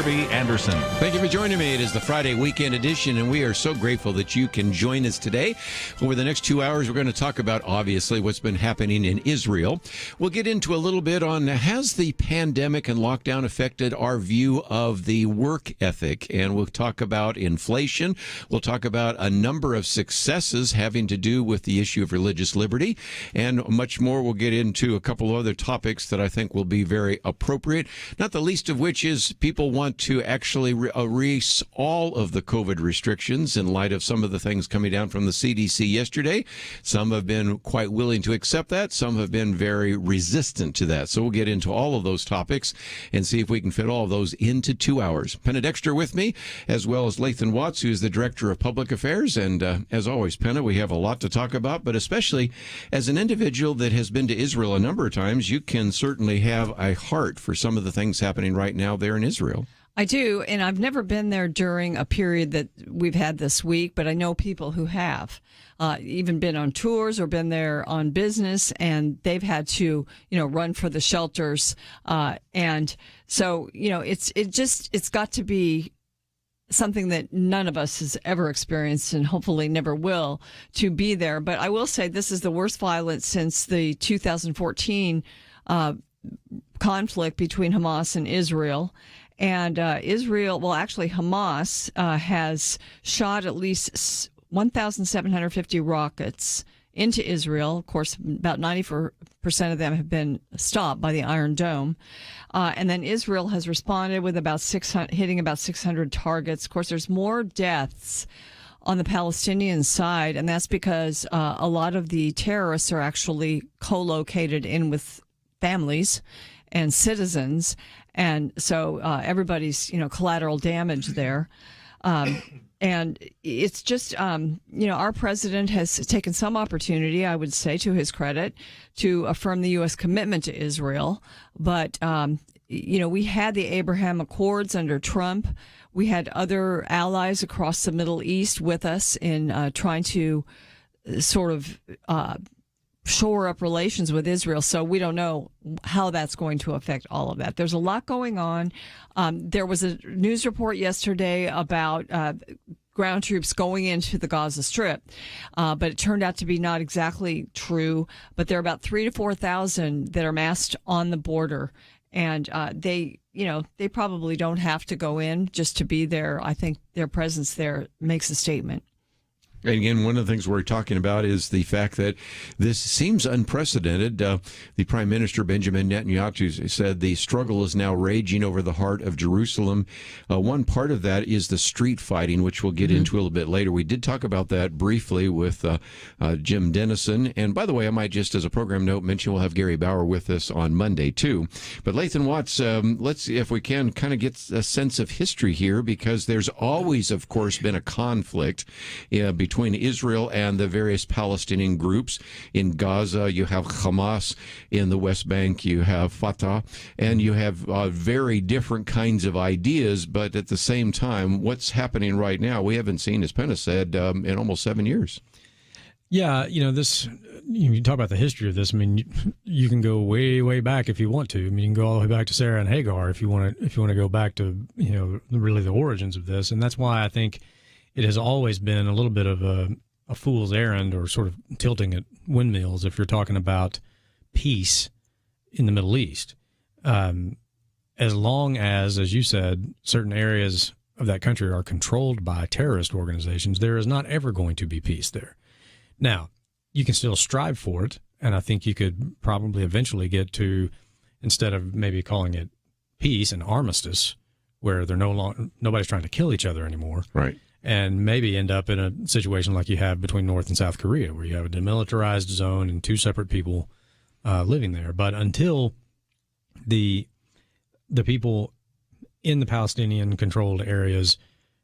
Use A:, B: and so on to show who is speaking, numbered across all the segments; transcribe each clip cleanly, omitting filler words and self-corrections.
A: Herbie Anderson.
B: Thank you for joining me. It is the Friday weekend edition, and we are so grateful that you can join us today. Over the next 2 hours, we're going to talk about, obviously, what's been happening in Israel. We'll get into a little bit on, has the pandemic and lockdown affected our view of the work ethic? And we'll talk about inflation. We'll talk about a number of successes having to do with the issue of religious liberty, and much more. We'll get into a couple of other topics that I think will be very appropriate, not the least of which is people want to actually erase all of the COVID restrictions in light of some of the things coming down from the CDC yesterday. Some have been quite willing to accept that. Some have been very resistant to that. So we'll get into all of those topics and see if we can fit all of those into 2 hours. Penna Dexter with me, as well as Lathan Watts, who is the Director of Public Affairs. And as always, Penna, we have a lot to talk about, but especially as an individual that has been to Israel a number of times, you can certainly have a heart for some of the things happening right now there in Israel.
C: I do, and I've never been there during a period that we've had this week, but I know people who have even been on tours or been there on business, and they've had to, run for the shelters. And so, it's got to be something that none of us has ever experienced and hopefully never will, to be there. But I will say this is the worst violence since the 2014 conflict between Hamas and Israel. And Hamas has shot at least 1,750 rockets into Israel. Of course, about 90% of them have been stopped by the Iron Dome. And then Israel has responded with hitting about 600 targets. Of course, there's more deaths on the Palestinian side, and that's because a lot of the terrorists are actually co-located in with families and citizens. And so everybody's, collateral damage there. And it's just, our president has taken some opportunity, I would say, to his credit, to affirm the U.S. commitment to Israel. But, we had the Abraham Accords under Trump. We had other allies across the Middle East with us in trying to sort of shore up relations with Israel. So we don't know how that's going to affect all of that. There's a lot going on. There was a news report yesterday about ground troops going into the Gaza Strip, but it turned out to be not exactly true. But there are about 3,000 to 4,000 that are massed on the border, and they probably don't have to go in just to be there. I think their presence there makes a statement.
B: And again, one of the things we're talking about is the fact that this seems unprecedented. The Prime Minister, Benjamin Netanyahu, said the struggle is now raging over the heart of Jerusalem. One part of that is the street fighting, which we'll get into a little bit later. We did talk about that briefly with Jim Dennison. And by the way, I might just, as a program note, mention we'll have Gary Bauer with us on Monday, too. But Lathan Watts, let's see if we can kind of get a sense of history here, because there's always, of course, been a conflict between Israel and the various Palestinian groups. In Gaza, you have Hamas. In the West Bank, you have Fatah. And you have very different kinds of ideas, but at the same time, what's happening right now, we haven't seen, as Penna said, in almost 7 years.
D: Yeah, you talk about the history of this. I mean, you can go way, way back if you want to. I mean, you can go all the way back to Sarah and Hagar if you want to go back to, really the origins of this. And that's why I think it has always been a little bit of a fool's errand, or sort of tilting at windmills, if you're talking about peace in the Middle East. As long as you said, certain areas of that country are controlled by terrorist organizations, there is not ever going to be peace there. Now, you can still strive for it, and I think you could probably eventually get to, instead of maybe calling it peace, an armistice, where nobody's trying to kill each other anymore.
B: Right.
D: And maybe end up in a situation like you have between North and South Korea, where you have a demilitarized zone and two separate people living there. But until the people in the Palestinian-controlled areas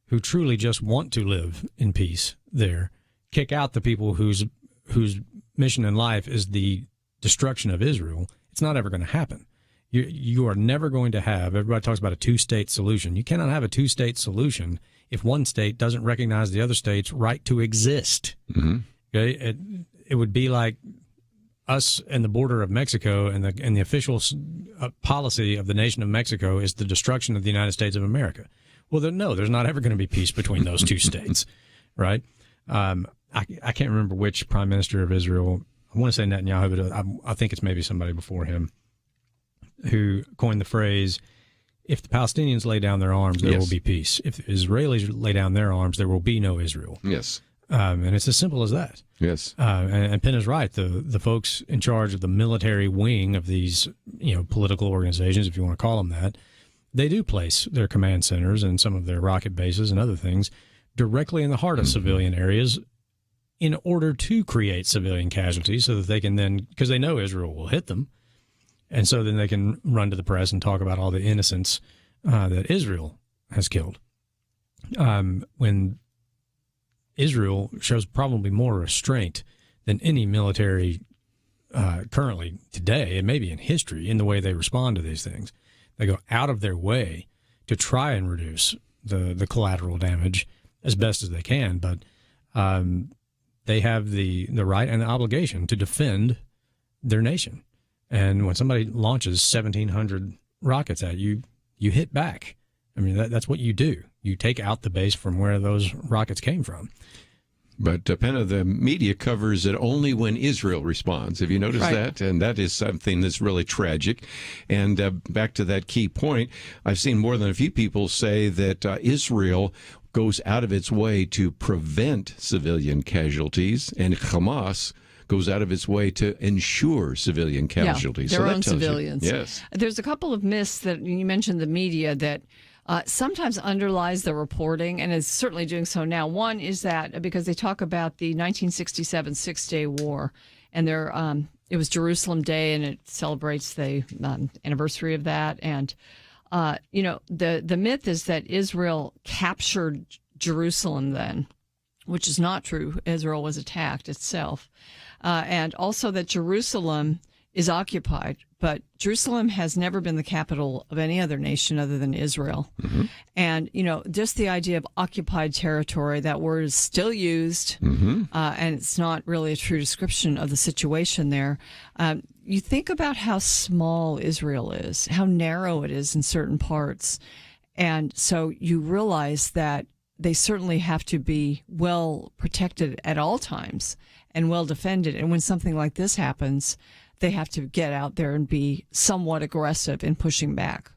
D: who truly just want to live in peace there kick out the people whose mission in life is the destruction of Israel, it's not ever going to happen. You are never going to have, everybody talks about a two-state solution. You cannot have a two-state solution if one state doesn't recognize the other state's right to exist. Mm-hmm. Okay, it would be like us and the border of Mexico and the official policy of the nation of Mexico is the destruction of the United States of America. Well, no, there's not ever going to be peace between those two states, right? I can't remember which prime minister of Israel. I want to say Netanyahu, but I think it's maybe somebody before him who coined the phrase, if the Palestinians lay down their arms, there will be peace. If the Israelis lay down their arms, there will be no Israel.
B: Yes.
D: And it's as simple as that.
B: Yes.
D: And Penn is right. The folks in charge of the military wing of these, political organizations, if you want to call them that, they do place their command centers and some of their rocket bases and other things directly in the heart of civilian areas in order to create civilian casualties so that they can then, because they know Israel will hit them, and so then they can run to the press and talk about all the innocents that Israel has killed. When Israel shows probably more restraint than any military currently today, and maybe in history, in the way they respond to these things. They go out of their way to try and reduce the collateral damage as best as they can, but they have the right and the obligation to defend their nation. And when somebody launches 1,700 rockets at you, you hit back. I mean, that's what you do. You take out the base from where those rockets came from.
B: But Penna, the media covers it only when Israel responds. Have you noticed that? And that is something that's really tragic. And back to that key point, I've seen more than a few people say that Israel goes out of its way to prevent civilian casualties, and Hamas goes out of its way to ensure civilian casualties.
C: Their own civilians.
B: Yes.
C: There's a couple of myths that you mentioned, the media, that sometimes underlies the reporting, and is certainly doing so now. One is that because they talk about the 1967 Six-Day War, and it was Jerusalem Day, and it celebrates the anniversary of that. And the myth is that Israel captured Jerusalem then, which is not true. Israel was attacked itself, and also that Jerusalem is occupied, but Jerusalem has never been the capital of any other nation other than Israel. Mm-hmm. And, just the idea of occupied territory, that word is still used, and it's not really a true description of the situation there. You think about how small Israel is, how narrow it is in certain parts. And so you realize that they certainly have to be well protected at all times and well defended. And when something like this happens, they have to get out there and be somewhat aggressive in pushing back.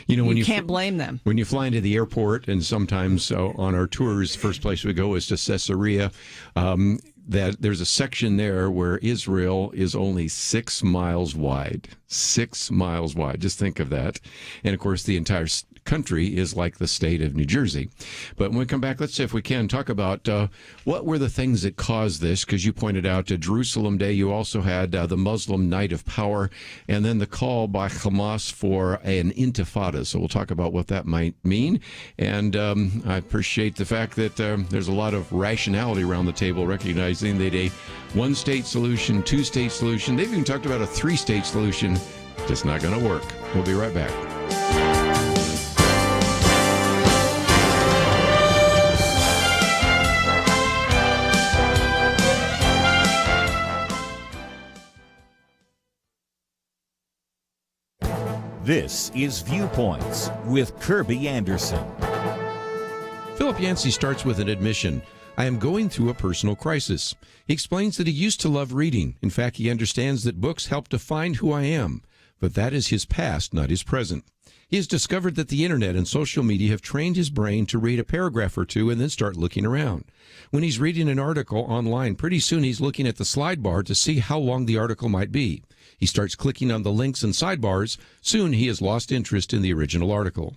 C: When you can't blame them.
B: When you fly into the airport, and sometimes on our tours, first place we go is to Caesarea, that there's a section there where Israel is only 6 miles wide. 6 miles wide. Just think of that. And, of course, the entire country is like the state of New Jersey. But when we come back, let's see if we can talk about what were the things that caused this, because you pointed out Jerusalem Day. You also had the Muslim Night of Power, and then the call by Hamas for an intifada. So we'll talk about what that might mean. And I appreciate the fact that there's a lot of rationality around the table, recognizing that a one-state solution, two-state solution, they've even talked about a three-state solution, just not going to work. We'll be right back.
A: This is Viewpoints with Kirby Anderson.
B: Philip Yancey starts with an admission. I am going through a personal crisis. He explains that he used to love reading. In fact, he understands that books help define who I am. But that is his past, not his present. He has discovered that the internet and social media have trained his brain to read a paragraph or two and then start looking around. When he's reading an article online, pretty soon he's looking at the slide bar to see how long the article might be. He starts clicking on the links and sidebars. Soon he has lost interest in the original article.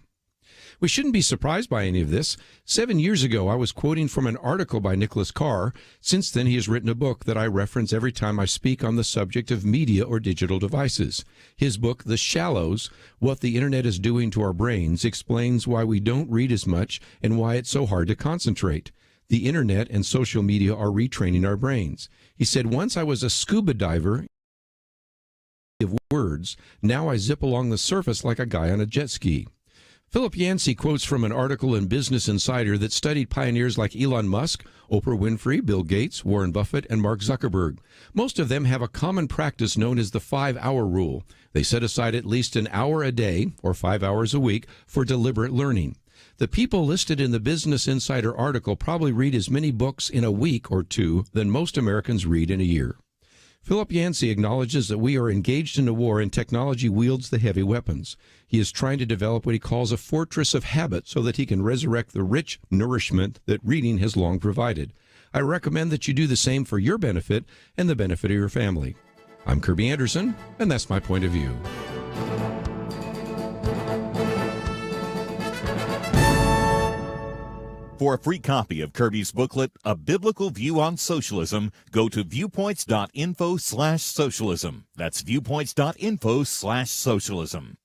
B: We shouldn't be surprised by any of this. 7 years ago, I was quoting from an article by Nicholas Carr. Since then, he has written a book that I reference every time I speak on the subject of media or digital devices. His book, The Shallows, What the Internet is Doing to Our Brains, explains why we don't read as much and why it's so hard to concentrate. The internet and social media are retraining our brains. He said, once I was a scuba diver of words. Now I zip along the surface like a guy on a jet ski. Philip Yancey quotes from an article in Business Insider that studied pioneers like Elon Musk, Oprah Winfrey, Bill Gates, Warren Buffett, and Mark Zuckerberg. Most of them have a common practice known as the 5-hour rule. They set aside at least an hour a day, or 5 hours a week, for deliberate learning. The people listed in the Business Insider article probably read as many books in a week or two than most Americans read in a year. Philip Yancey acknowledges that we are engaged in a war and technology wields the heavy weapons. He is trying to develop what he calls a fortress of habit so that he can resurrect the rich nourishment that reading has long provided. I recommend that you do the same for your benefit and the benefit of your family. I'm Kirby Anderson, and that's my point of view.
A: For a free copy of Kirby's booklet, A Biblical View on Socialism, go to viewpoints.info/socialism. That's viewpoints.info/socialism.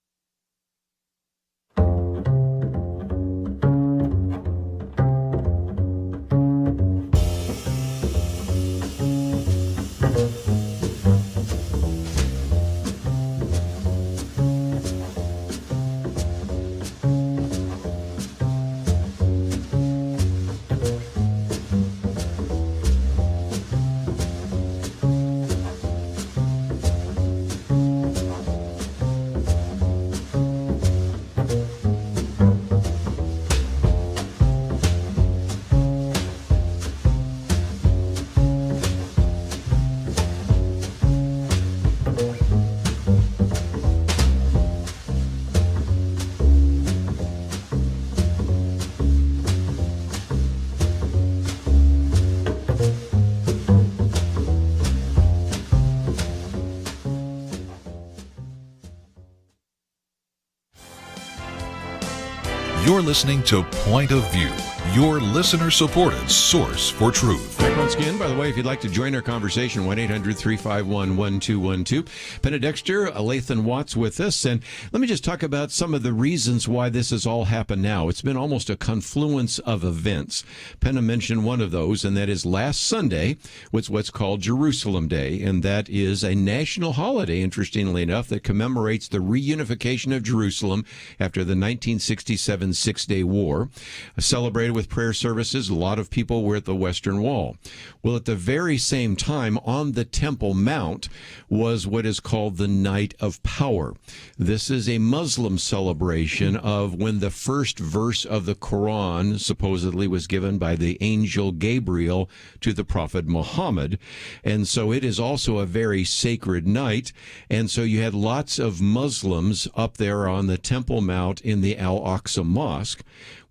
E: You're listening to Point of View, your listener-supported source for truth.
B: Back once again, by the way, if you'd like to join our conversation, 1-800-351-1212. Penna Dexter, Lathan Watts with us. And let me just talk about some of the reasons why this has all happened now. It's been almost a confluence of events. Penna mentioned one of those, and that is last Sunday was what's called Jerusalem Day. And that is a national holiday, interestingly enough, that commemorates the reunification of Jerusalem after the 1967 Six-Day War. Celebrated with prayer services, a lot of people were at the Western Wall. Well, at the very same time, on the Temple Mount was what is called the Night of Power. This is a Muslim celebration of when the first verse of the Quran supposedly was given by the angel Gabriel to the Prophet Muhammad. And so it is also a very sacred night. And so you had lots of Muslims up there on the Temple Mount in the Al-Aqsa Mosque.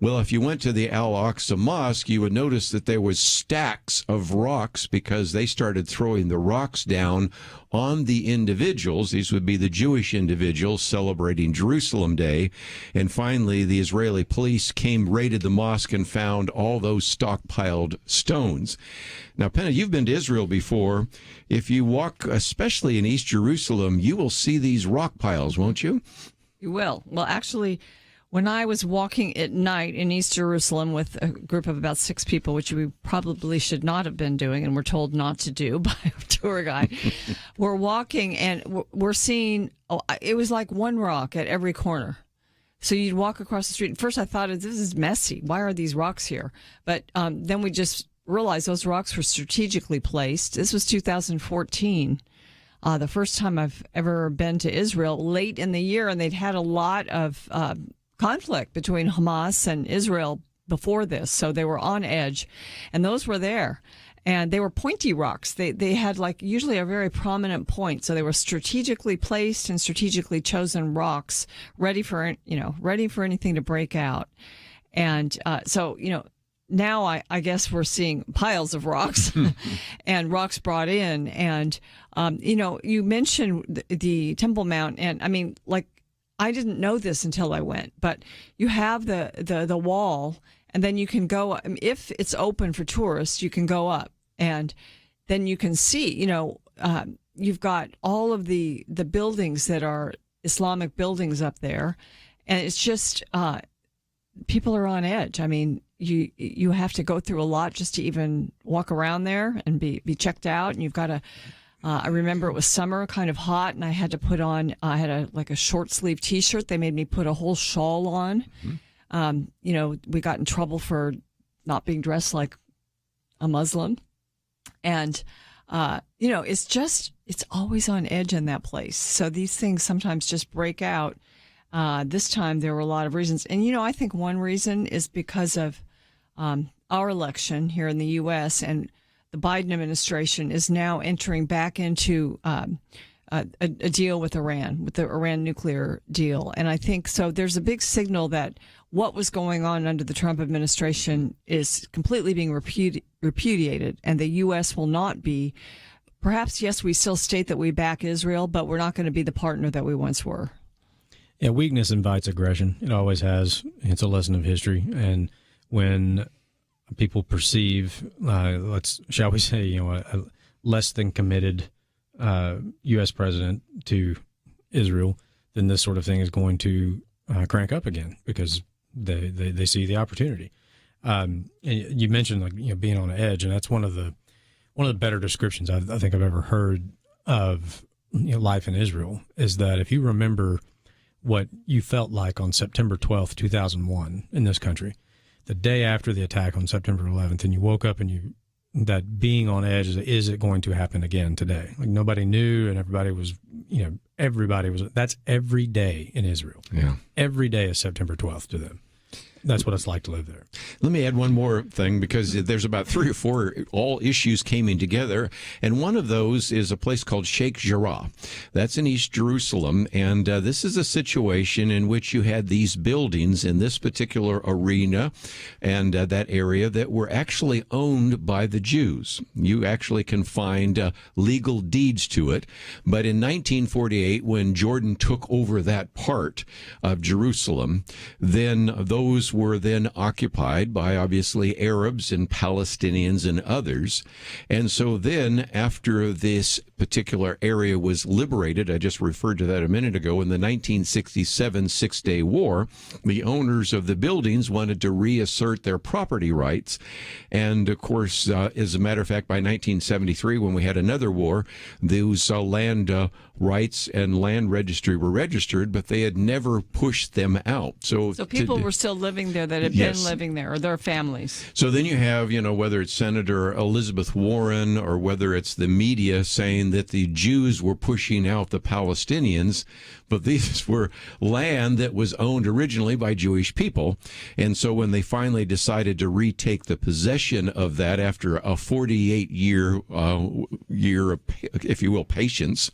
B: Well, if you went to the Al-Aqsa Mosque, you would notice that there was stacks of rocks because they started throwing the rocks down on the individuals. These would be the Jewish individuals celebrating Jerusalem Day. And finally, the Israeli police raided the mosque and found all those stockpiled stones. Now, Penna, you've been to Israel before. If you walk, especially in East Jerusalem, you will see these rock piles, won't you?
C: You will. Well, actually, when I was walking at night in East Jerusalem with a group of about 6 people, which we probably should not have been doing and were told not to do by a tour guide, we're walking and we're seeing, it was like one rock at every corner. So you'd walk across the street. At first I thought, this is messy. Why are these rocks here? But then we just realized those rocks were strategically placed. This was 2014. The first time I've ever been to Israel, late in the year, and they'd had a lot of conflict between Hamas and Israel before this, so they were on edge, and those were there, and they were pointy rocks. They had like usually a very prominent point, so they were strategically placed and strategically chosen rocks, ready for anything to break out, and so now I guess we're seeing piles of rocks and rocks brought in, and you mentioned the Temple Mount, and I mean, like, I didn't know this until I went, but you have the wall, and then you can go, if it's open for tourists, you can go up, and then you can see, you've got all of the buildings that are Islamic buildings up there, and it's just, people are on edge. I mean, you have to go through a lot just to even walk around there and be checked out, and you've got to I remember it was summer, kind of hot, and I had to put on. I had a short sleeve T-shirt. They made me put a whole shawl on. We got in trouble for not being dressed like a Muslim, and it's always on edge in that place. So these things sometimes just break out. This time there were a lot of reasons, and I think one reason is because of our election here in the U.S. and the Biden administration is now entering back into a deal with Iran, with the Iran nuclear deal. And I think so there's a big signal that what was going on under the Trump administration is completely being repudiated, and the U.S. will not be. Perhaps, yes, we still state that we back Israel, but we're not going to be the partner that we once were.
D: Yeah, weakness invites aggression. It always has. It's a lesson of history. And when people perceive, shall we say, a less than committed U.S. president to Israel, then this sort of thing is going to crank up again because they see the opportunity. And you mentioned being on edge, and that's one of the better descriptions I think I've ever heard of life in Israel is that if you remember what you felt like on September 12th, 2001 in this country, the day after the attack on September 11th, and you woke up and that being on edge is it going to happen again today? Like nobody knew, and everybody was, that's every day in Israel.
B: Yeah.
D: Every day is September 12th to them. That's what it's like to live there.
B: Let me add one more thing, because there's about 3 or 4 all issues coming together, and one of those is a place called Sheikh Jarrah. That's in East Jerusalem, and this is a situation in which you had these buildings in this particular arena and that area that were actually owned by the Jews. You actually can find legal deeds to it, but in 1948, when Jordan took over that part of Jerusalem, then those were then occupied by obviously Arabs and Palestinians and others. And so then after this particular area was liberated, I just referred to that a minute ago, in the 1967 Six-Day War, the owners of the buildings wanted to reassert their property rights. And of course, as a matter of fact, by 1973, when we had another war, those land rights and land registry were registered, but they had never pushed them out. So
C: people were still living there that had been living there, or their families.
B: So then you have, whether it's Senator Elizabeth Warren or whether it's the media saying that the Jews were pushing out the Palestinians, but these were land that was owned originally by Jewish people. And so when they finally decided to retake the possession of that after a 48-year, if you will, patience,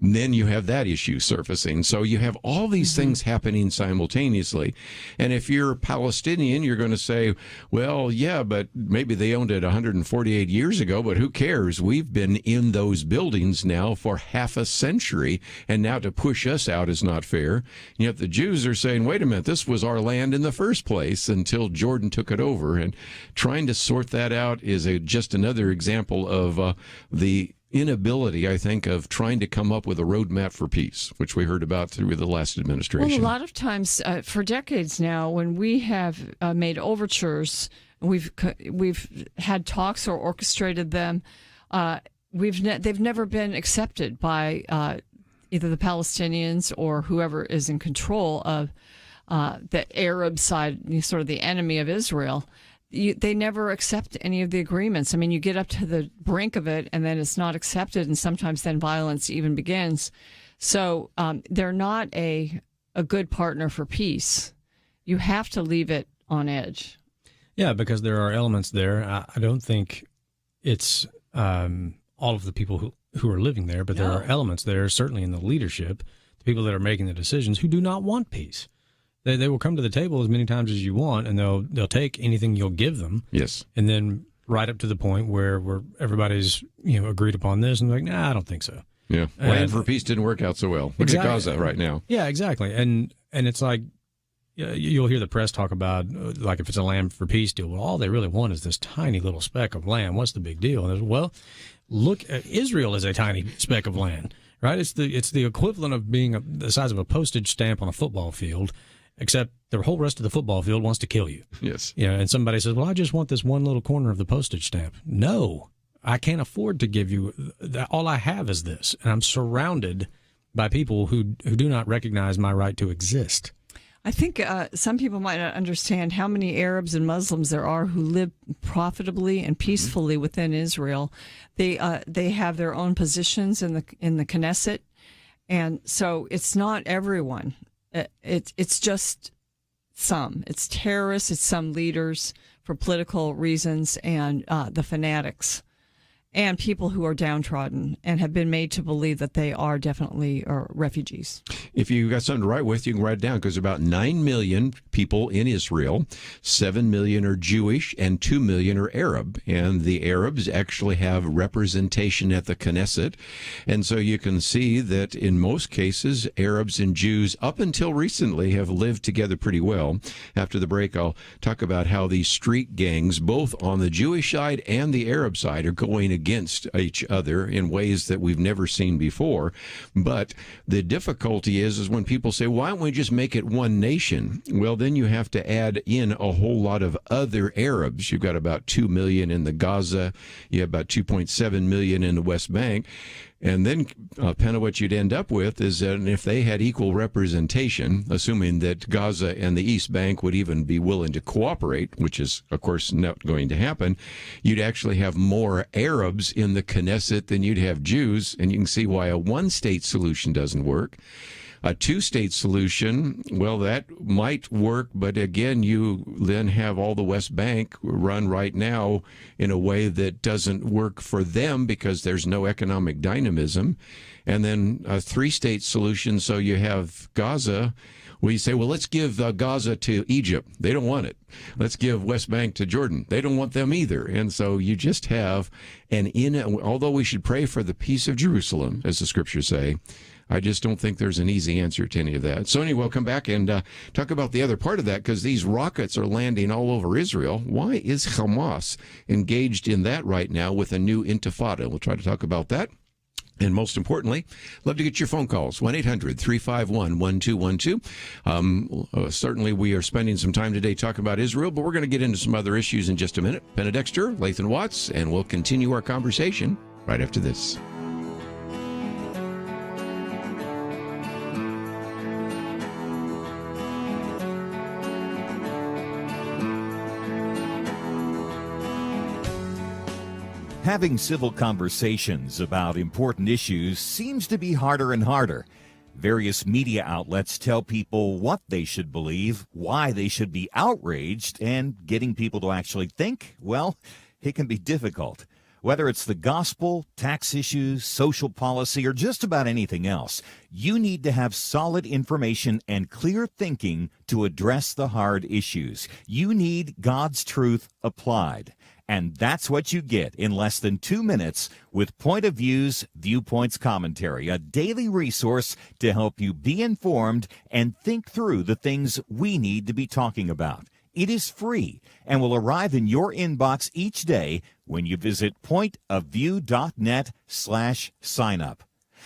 B: then you have that issue surfacing. So you have all these things happening simultaneously. And if you're Palestinian, you're going to say, well, yeah, but maybe they owned it 148 years ago, but who cares? We've been in those buildings now for half a century, and now to push us out is not fair. And yet the Jews are saying, wait a minute, this was our land in the first place until Jordan took it over. And trying to sort that out is just another example of the inability, I think, of trying to come up with a roadmap for peace, which we heard about through the last administration.
C: Well, a lot of times, for decades now, when we have made overtures, we've had talks or orchestrated them, they've never been accepted by either the Palestinians or whoever is in control of the Arab side, sort of the enemy of Israel. They never accept any of the agreements. I mean, you get up to the brink of it, and then it's not accepted, and sometimes then violence even begins. So they're not a good partner for peace. You have to leave it on edge.
D: Yeah, because there are elements there. I don't think it's all of the people who are living there, but there are elements there, certainly in the leadership, the people that are making the decisions, who do not want peace. They will come to the table as many times as you want, and they'll take anything you'll give them.
B: Yes.
D: And then right up to the point where everybody's agreed upon this, and they're like, nah, I don't think so.
B: Yeah. Land for peace didn't work out so well. Look at Gaza right now.
D: Yeah, exactly. And it's like you'll hear the press talk about like if it's a land for peace deal. Well, all they really want is this tiny little speck of land. What's the big deal? And well, look, Israel is a tiny speck of land, right? It's the equivalent of being the size of a postage stamp on a football field. Except the whole rest of the football field wants to kill you.
B: Yes.
D: And somebody says, well, I just want this one little corner of the postage stamp. No. I can't afford to give you that. All I have is this, and I'm surrounded by people who do not recognize my right to exist.
C: I think some people might not understand how many Arabs and Muslims there are who live profitably and peacefully within Israel. They have their own positions in the Knesset, and so it's not everyone. It's just some. It's terrorists. It's some leaders for political reasons, and the fanatics, and people who are downtrodden and have been made to believe that they are definitely refugees.
B: If you got something to write with, you can write it down, because about 9 million people in Israel, 7 million are Jewish, and 2 million are Arab. And the Arabs actually have representation at the Knesset. And so you can see that in most cases, Arabs and Jews, up until recently, have lived together pretty well. After the break, I'll talk about how these street gangs, both on the Jewish side and the Arab side, are going against each other in ways that we've never seen before. But the difficulty is when people say, why don't we just make it one nation? Well, then you have to add in a whole lot of other Arabs. You've got about 2 million in the Gaza. You have about 2.7 million in the West Bank. And then, Penna, what you'd end up with is that if they had equal representation, assuming that Gaza and the East Bank would even be willing to cooperate, which is, of course, not going to happen, you'd actually have more Arabs in the Knesset than you'd have Jews. And you can see why a one-state solution doesn't work. A two-state solution, well, that might work, but again, you then have all the West Bank run right now in a way that doesn't work for them because there's no economic dynamism. And then a three-state solution, so you have Gaza, where you say, well, let's give Gaza to Egypt. They don't want it. Let's give West Bank to Jordan. They don't want them either. And so you just have although we should pray for the peace of Jerusalem, as the scriptures say, I just don't think there's an easy answer to any of that. So anyway, we'll come back and talk about the other part of that, because these rockets are landing all over Israel. Why is Hamas engaged in that right now with a new intifada? We'll try to talk about that. And most importantly, love to get your phone calls, 1-800-351-1212. Certainly, we are spending some time today talking about Israel, but we're going to get into some other issues in just a minute. Penna Dexter, Lathan Watts, and we'll continue our conversation right after this.
A: Having civil conversations about important issues seems to be harder and harder. Various media outlets tell people what they should believe, why they should be outraged, and getting people to actually think, well, it can be difficult. Whether it's the gospel, tax issues, social policy, or just about anything else, you need to have solid information and clear thinking to address the hard issues. You need God's truth applied. And that's what you get in less than 2 minutes with Point of View's Viewpoints Commentary, a daily resource to help you be informed and think through the things we need to be talking about. It is free and will arrive in your inbox each day when you visit pointofview.net/signup.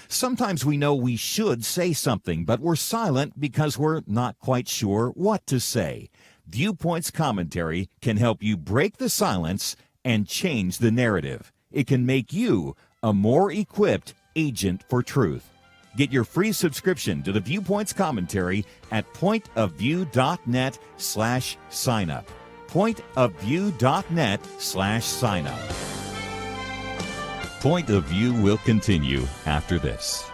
A: Sometimes we know we should say something, but we're silent because we're not quite sure what to say. Viewpoints Commentary can help you break the silence and change the narrative. It can make you a more equipped agent for truth. Get your free subscription to the Viewpoints Commentary at pointofview.net/signup. Pointofview.net/signup. Point of View will continue after this.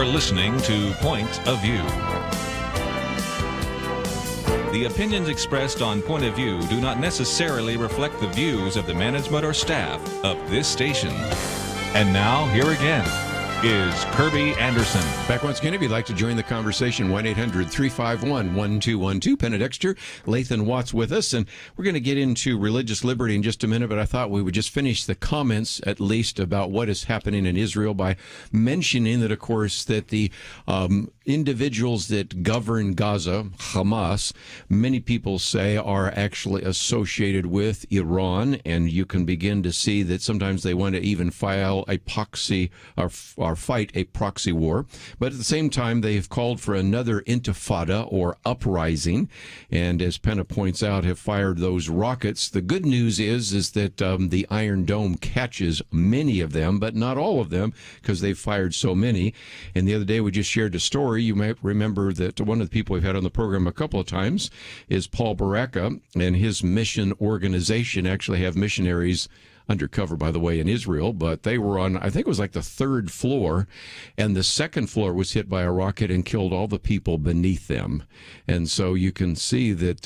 E: You're listening to Point of View. The opinions expressed on Point of View do not necessarily reflect the views of the management or staff of this station. And now, here again is Kirby Anderson.
B: Back once again, if you'd like to join the conversation, 1-800-351-1212. Penna Dexter, Lathan Watts with us, and we're going to get into religious liberty in just a minute, but I thought we would just finish the comments, at least, about what is happening in Israel by mentioning that, of course, that the individuals that govern Gaza, Hamas, many people say are actually associated with Iran, and you can begin to see that sometimes they want to even file a proxy or fight a proxy war. But at the same time, they have called for another intifada or uprising, and as Penna points out, have fired those rockets. The good news is that the Iron Dome catches many of them, but not all of them, because they've fired so many. And the other day we just shared a story. You might remember that one of the people we've had on the program a couple of times is Paul Baraka, and his mission organization actually have missionaries undercover, by the way, in Israel, but they were on, I think it was like the third floor, and the second floor was hit by a rocket and killed all the people beneath them. And so you can see that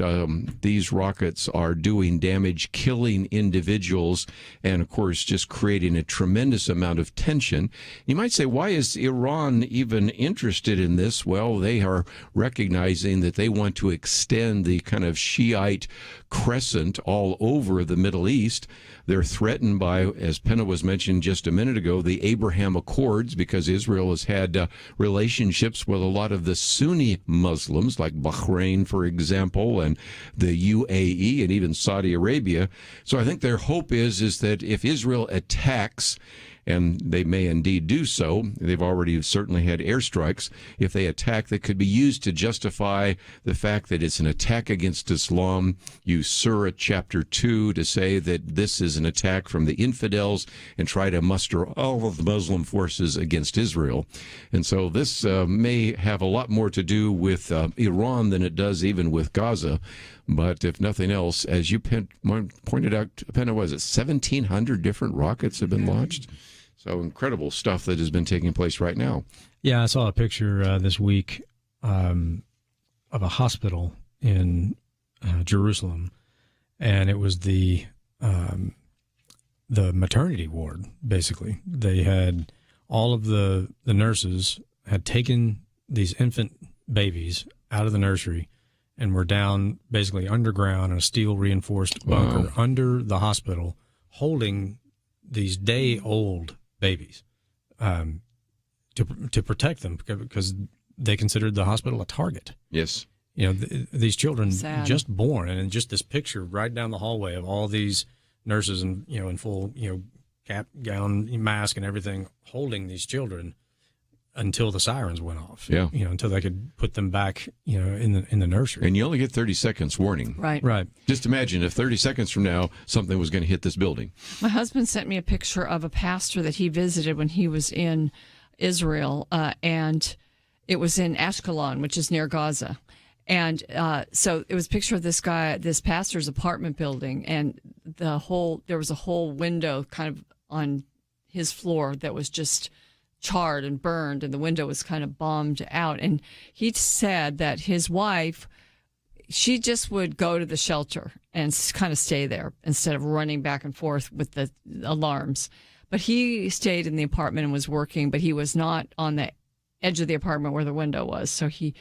B: these rockets are doing damage, killing individuals, and of course just creating a tremendous amount of tension. You might say, why is Iran even interested in this? Well, they are recognizing that they want to extend the kind of Shiite crescent all over the Middle East. They're threatened by, as Penna was mentioning just a minute ago, the Abraham Accords, because Israel has had relationships with a lot of the Sunni Muslims, like Bahrain, for example, and the UAE, and even Saudi Arabia. So I think their hope is that if Israel attacks, and they may indeed do so, they've already certainly had airstrikes, if they attack, that could be used to justify the fact that it's an attack against Islam. Use Surah chapter 2 to say that this is an attack from the infidels and try to muster all of the Muslim forces against Israel. And so this may have a lot more to do with Iran than it does even with Gaza. But if nothing else, as you pointed out, Penna, was it 1,700 different rockets have been launched? So incredible stuff that has been taking place right now.
D: Yeah, I saw a picture this week of a hospital in Jerusalem, and it was the maternity ward, basically. They had all of the nurses had taken these infant babies out of the nursery and were down basically underground in a steel reinforced bunker under the hospital, holding these day-old babies to protect them, because they considered the hospital a target.
B: Yes.
D: You know, these children just born, and in just this picture right down the hallway of all these nurses and, you know, in full, you know, cap, gown, mask and everything, holding these children until the sirens went off.
B: Yeah.
D: You know, until they could put them back, you know, in the nursery.
B: And you only get 30 seconds warning.
C: Right.
D: Right.
B: Just imagine if 30 seconds from now something was going to hit this building.
C: My husband sent me a picture of a pastor that he visited when he was in Israel, and it was in Ashkelon, which is near Gaza. And so it was a picture of this pastor's apartment building, and there was a whole window kind of on his floor that was just charred and burned, and the window was kind of bombed out. And he said that his wife, she just would go to the shelter and kind of stay there instead of running back and forth with the alarms. But he stayed in the apartment and was working, but he was not on the edge of the apartment where the window was. So he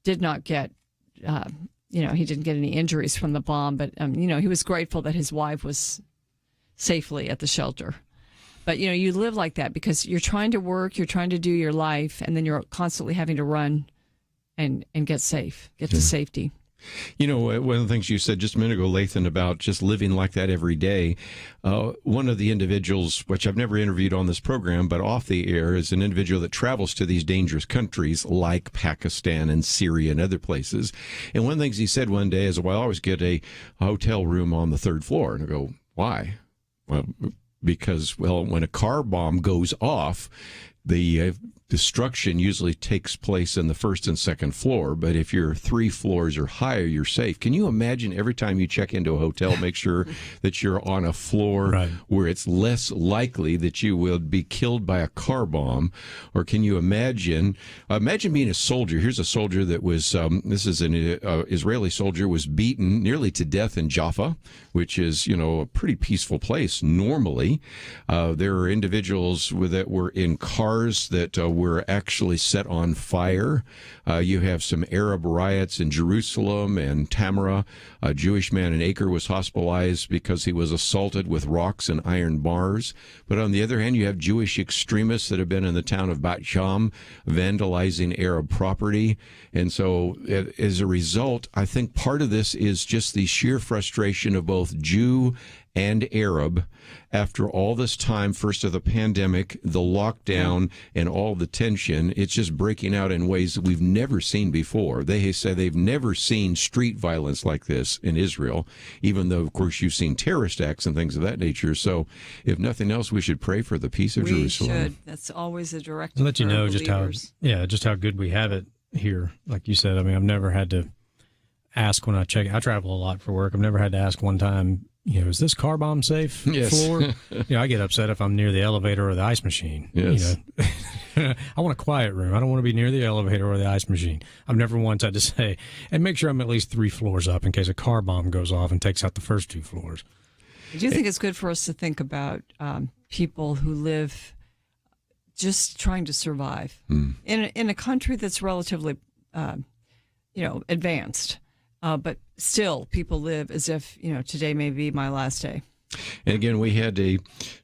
C: did not get, he didn't get any injuries from the bomb. But, he was grateful that his wife was safely at the shelter. But, you live like that because you're trying to work, you're trying to do your life, and then you're constantly having to run and get to safety.
B: You know, one of the things you said just a minute ago, Lathan, about just living like that every day, one of the individuals, which I've never interviewed on this program, but off the air, is an individual that travels to these dangerous countries like Pakistan and Syria and other places. And one of the things he said one day is, well, I always get a hotel room on the third floor. And I go, why? Well, because, when a car bomb goes off, the destruction usually takes place in the first and second floor, but if you're 3 floors or higher, you're safe. Can you imagine every time you check into a hotel, make sure that you're on a floor where it's less likely that you will be killed by a car bomb? Or can you imagine being a soldier? Here's a soldier that was, this is an Israeli soldier, was beaten nearly to death in Jaffa, which is, a pretty peaceful place normally. There are individuals that were in cars that were actually set on fire. You have some Arab riots in Jerusalem and Tamara. A Jewish man in Acre was hospitalized because he was assaulted with rocks and iron bars. But on the other hand, you have Jewish extremists that have been in the town of Bat Sham vandalizing Arab property. And so as a result, I think part of this is just the sheer frustration of both Jew and Arab after all this time, first of the pandemic, the lockdown, and all the tension. It's just breaking out in ways that we've never seen before. They say they've never seen street violence like this in Israel, even though, of course, you've seen terrorist acts and things of that nature. So if nothing else, we should pray for the peace of Jerusalem.
C: We should. That's always a directive.
D: I'll let you know
C: believers.
D: just how good we have it here. Like you said, I mean, I've never had to ask when I check. I travel a lot for work. I've never had to ask one time, is this car bomb safe floor? I get upset if I'm near the elevator or the ice machine.
B: Yes.
D: I want a quiet room. I don't want to be near the elevator or the ice machine. I've never once had to say, and make sure I'm at least 3 floors up in case a car bomb goes off and takes out the first 2 floors.
C: I do think it's good for us to think about people who live just trying to survive in a country that's relatively, advanced. But still, people live as if, today may be my last day.
B: And again, we had a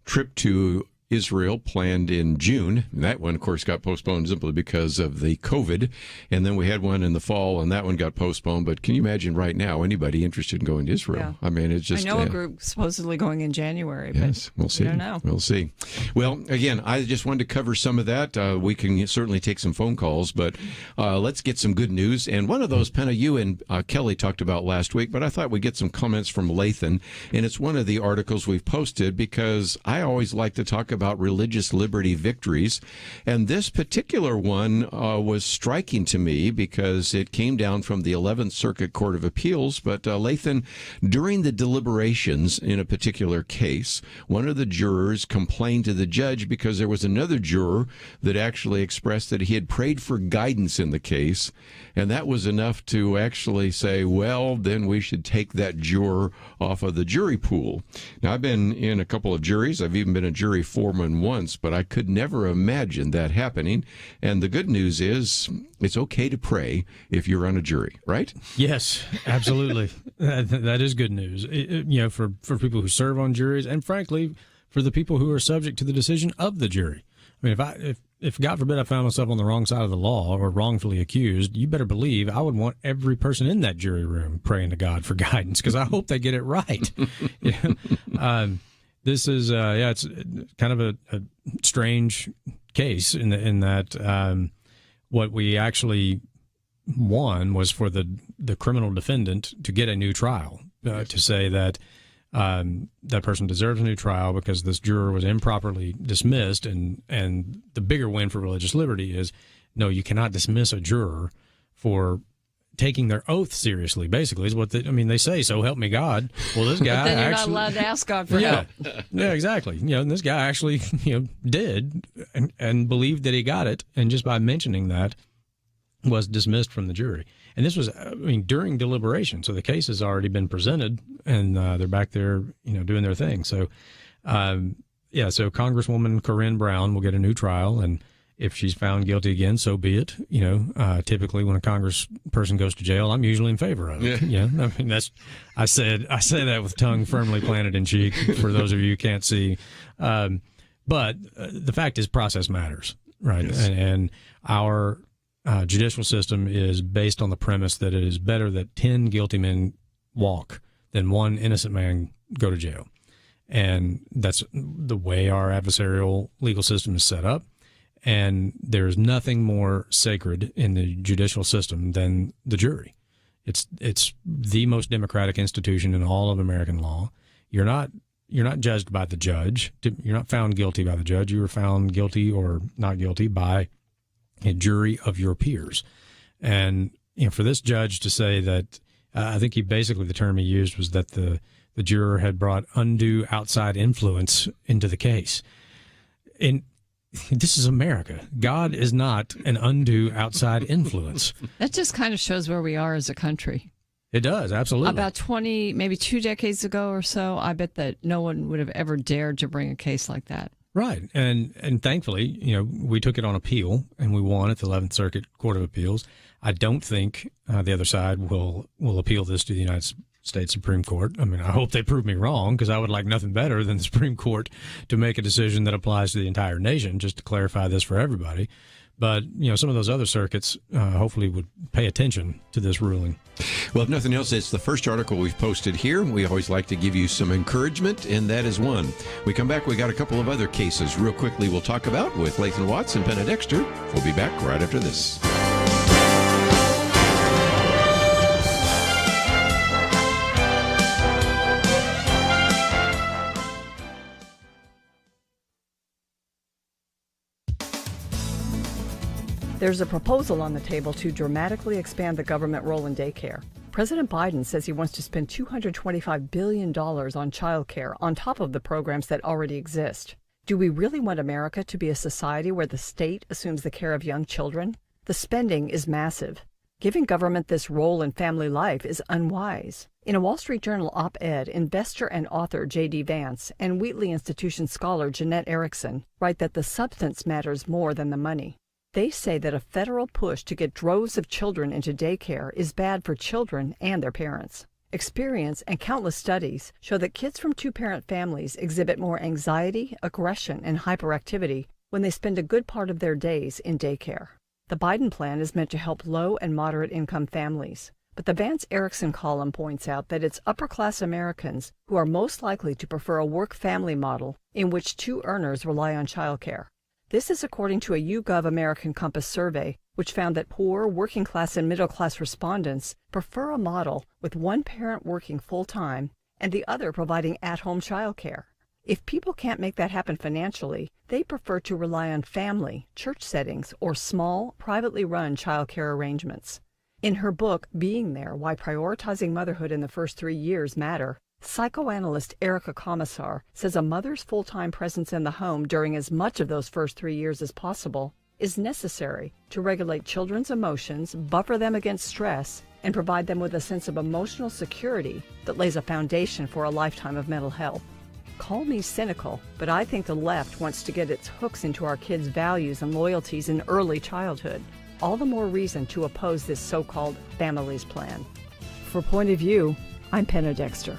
B: trip to Israel planned in June. That one, of course, got postponed simply because of the COVID. And then we had one in the fall, and that one got postponed. But can you imagine right now anybody interested in going to Israel?
C: Yeah.
B: I mean, it's just...
C: I know a group supposedly going in January.
B: Yes,
C: but
B: we'll see.
C: I don't know.
B: We'll see. Well, again, I just wanted to cover some of that. We can certainly take some phone calls, but let's get some good news. And one of those, Penna, you and Kelly talked about last week, but I thought we'd get some comments from Lathan. And it's one of the articles we've posted because I always like to talk about religious liberty victories. And this particular one was striking to me because it came down from the 11th Circuit Court of Appeals. But Lathan, during the deliberations in a particular case, one of the jurors complained to the judge because there was another juror that actually expressed that he had prayed for guidance in the case. And that was enough to actually say, well, then we should take that juror off of the jury pool. Now, I've been in a couple of juries. I've even been a jury foreman once, but I could never imagine that happening. And the good news is it's okay to pray if you're on a jury, right?
D: Yes, absolutely. That is good news. For people who serve on juries, and frankly, for the people who are subject to the decision of the jury. I mean, if God forbid I found myself on the wrong side of the law or wrongfully accused, you better believe I would want every person in that jury room praying to God for guidance because I hope they get it right. This is, it's kind of a strange case in that what we actually won was for the criminal defendant to get a new trial, to say that that person deserves a new trial because this juror was improperly dismissed. And the bigger win for religious liberty is, no, you cannot dismiss a juror for taking their oath seriously, basically, is what they say, so help me God. Well, this guy
C: but then you're
D: actually,
C: not allowed to ask God for help.
D: Yeah, exactly. And this guy actually, did and believed that he got it. And just by mentioning that was dismissed from the jury. And this was, during deliberation. So the case has already been presented and they're back there, doing their thing. So, so Congresswoman Corinne Brown will get a new trial. And if she's found guilty again, so be it. Typically when a congressperson goes to jail, I'm usually in favor of it. Yeah. I say that with tongue firmly planted in cheek for those of you who can't see. But the fact is process matters, right? Yes. And our judicial system is based on the premise that it is better that 10 guilty men walk than one innocent man go to jail. And that's the way our adversarial legal system is set up. And there's nothing more sacred in the judicial system than the jury. It's the most democratic institution in all of American law. You're not judged by the judge. You're not found guilty by the judge. You were found guilty or not guilty by a jury of your peers. And for this judge to say that, I think the term he used was that the juror had brought undue outside influence into the case. And this is America. God is not an undue outside influence.
C: That just kind of shows where we are as a country.
D: It does, absolutely.
C: About 20, maybe 2 decades ago or so, I bet that no one would have ever dared to bring a case like that.
D: Right. And thankfully, we took it on appeal and we won at the 11th Circuit Court of Appeals. I don't think the other side will appeal this to the United States Supreme Court. I mean, I hope they prove me wrong, because I would like nothing better than the Supreme Court to make a decision that applies to the entire nation, just to clarify this for everybody. But, some of those other circuits hopefully would pay attention to this ruling.
B: Well, if nothing else, it's the first article we've posted here. We always like to give you some encouragement, and that is one. We come back, we got a couple of other cases real quickly we'll talk about with Lathan Watts and Penna Dexter. We'll be back right after this.
F: There's a proposal on the table to dramatically expand the government role in daycare. President Biden says he wants to spend $225 billion on childcare on top of the programs that already exist. Do we really want America to be a society where the state assumes the care of young children? The spending is massive. Giving government this role in family life is unwise. In a Wall Street Journal op-ed, investor and author J.D. Vance and Wheatley Institution scholar Jeanette Erickson write that the substance matters more than the money. They say that a federal push to get droves of children into daycare is bad for children and their parents. Experience and countless studies show that kids from two-parent families exhibit more anxiety, aggression, and hyperactivity when they spend a good part of their days in daycare. The Biden plan is meant to help low and moderate income families, but the Vance-Erickson column points out that it's upper-class Americans who are most likely to prefer a work-family model in which two earners rely on childcare. This is according to a YouGov American Compass survey, which found that poor, working-class, and middle-class respondents prefer a model with one parent working full-time and the other providing at-home childcare. If people can't make that happen financially, they prefer to rely on family, church settings, or small, privately run childcare arrangements. In her book, Being There, Why Prioritizing Motherhood in the First 3 Years Matter, psychoanalyst Erica Commissar says a mother's full-time presence in the home during as much of those first 3 years as possible is necessary to regulate children's emotions, buffer them against stress, and provide them with a sense of emotional security that lays a foundation for a lifetime of mental health. Call me cynical, but I think the left wants to get its hooks into our kids' values and loyalties in early childhood. All the more reason to oppose this so-called family's plan. For Point of View, I'm Penna Dexter.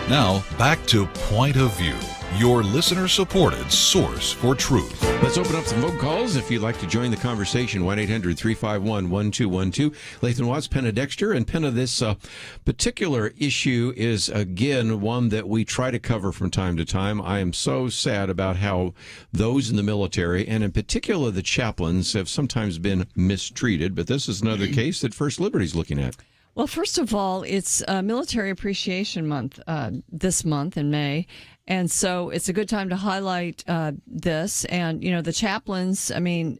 G: Now, back to Point of View, your listener-supported source for truth.
B: Let's open up some phone calls. If you'd like to join the conversation, 1-800-351-1212. Lathan Watts, Penna Dexter. And Penna, this particular issue is, again, one that we try to cover from time to time. I am so sad about how those in the military, and in particular the chaplains, have sometimes been mistreated. But this is another case that First Liberty is looking at.
C: Well, first of all, it's Military Appreciation Month this month in May. And so it's a good time to highlight this. And, the chaplains,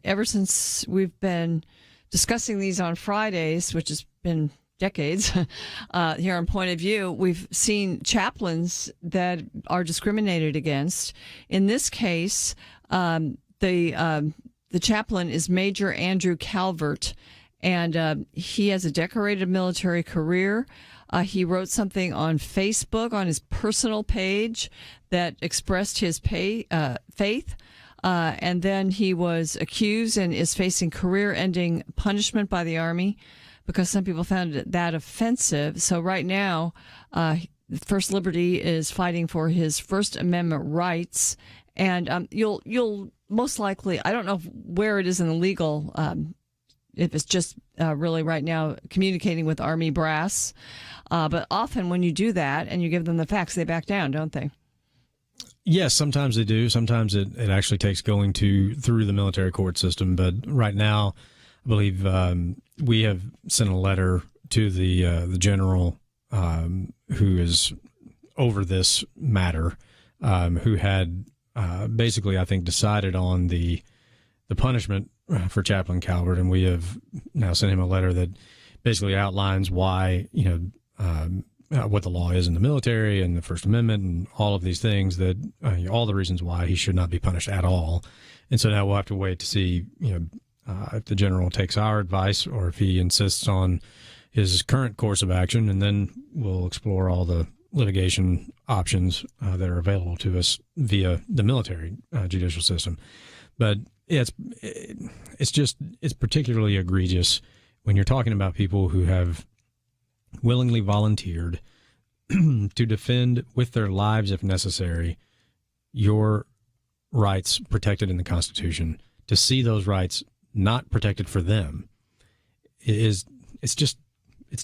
C: ever since we've been discussing these on Fridays, which has been decades here on Point of View, we've seen chaplains that are discriminated against. In this case, the chaplain is Major Andrew Calvert, and he has a decorated military career. He wrote something on Facebook on his personal page that expressed his faith. And then he was accused and is facing career-ending punishment by the Army because some people found that offensive. So right now, First Liberty is fighting for his First Amendment rights. And you'll most likely, I don't know where it is in the legal, if it's just really right now communicating with Army brass. But often when you do that and you give them the facts, they back down, don't they?
D: Yes, sometimes they do. Sometimes it actually takes going through the military court system. But right now, I believe we have sent a letter to the general who is over this matter, who had basically, I think, decided on the punishment for Chaplain Calvert, and we have now sent him a letter that basically outlines why, what the law is in the military and the First Amendment and all of these things, that all the reasons why he should not be punished at all. And so now we'll have to wait to see, if the general takes our advice or if he insists on his current course of action, and then we'll explore all the litigation options that are available to us via the military judicial system. But yeah, it's particularly egregious when you're talking about people who have willingly volunteered to defend with their lives, if necessary, your rights protected in the Constitution. To see those rights not protected for them it's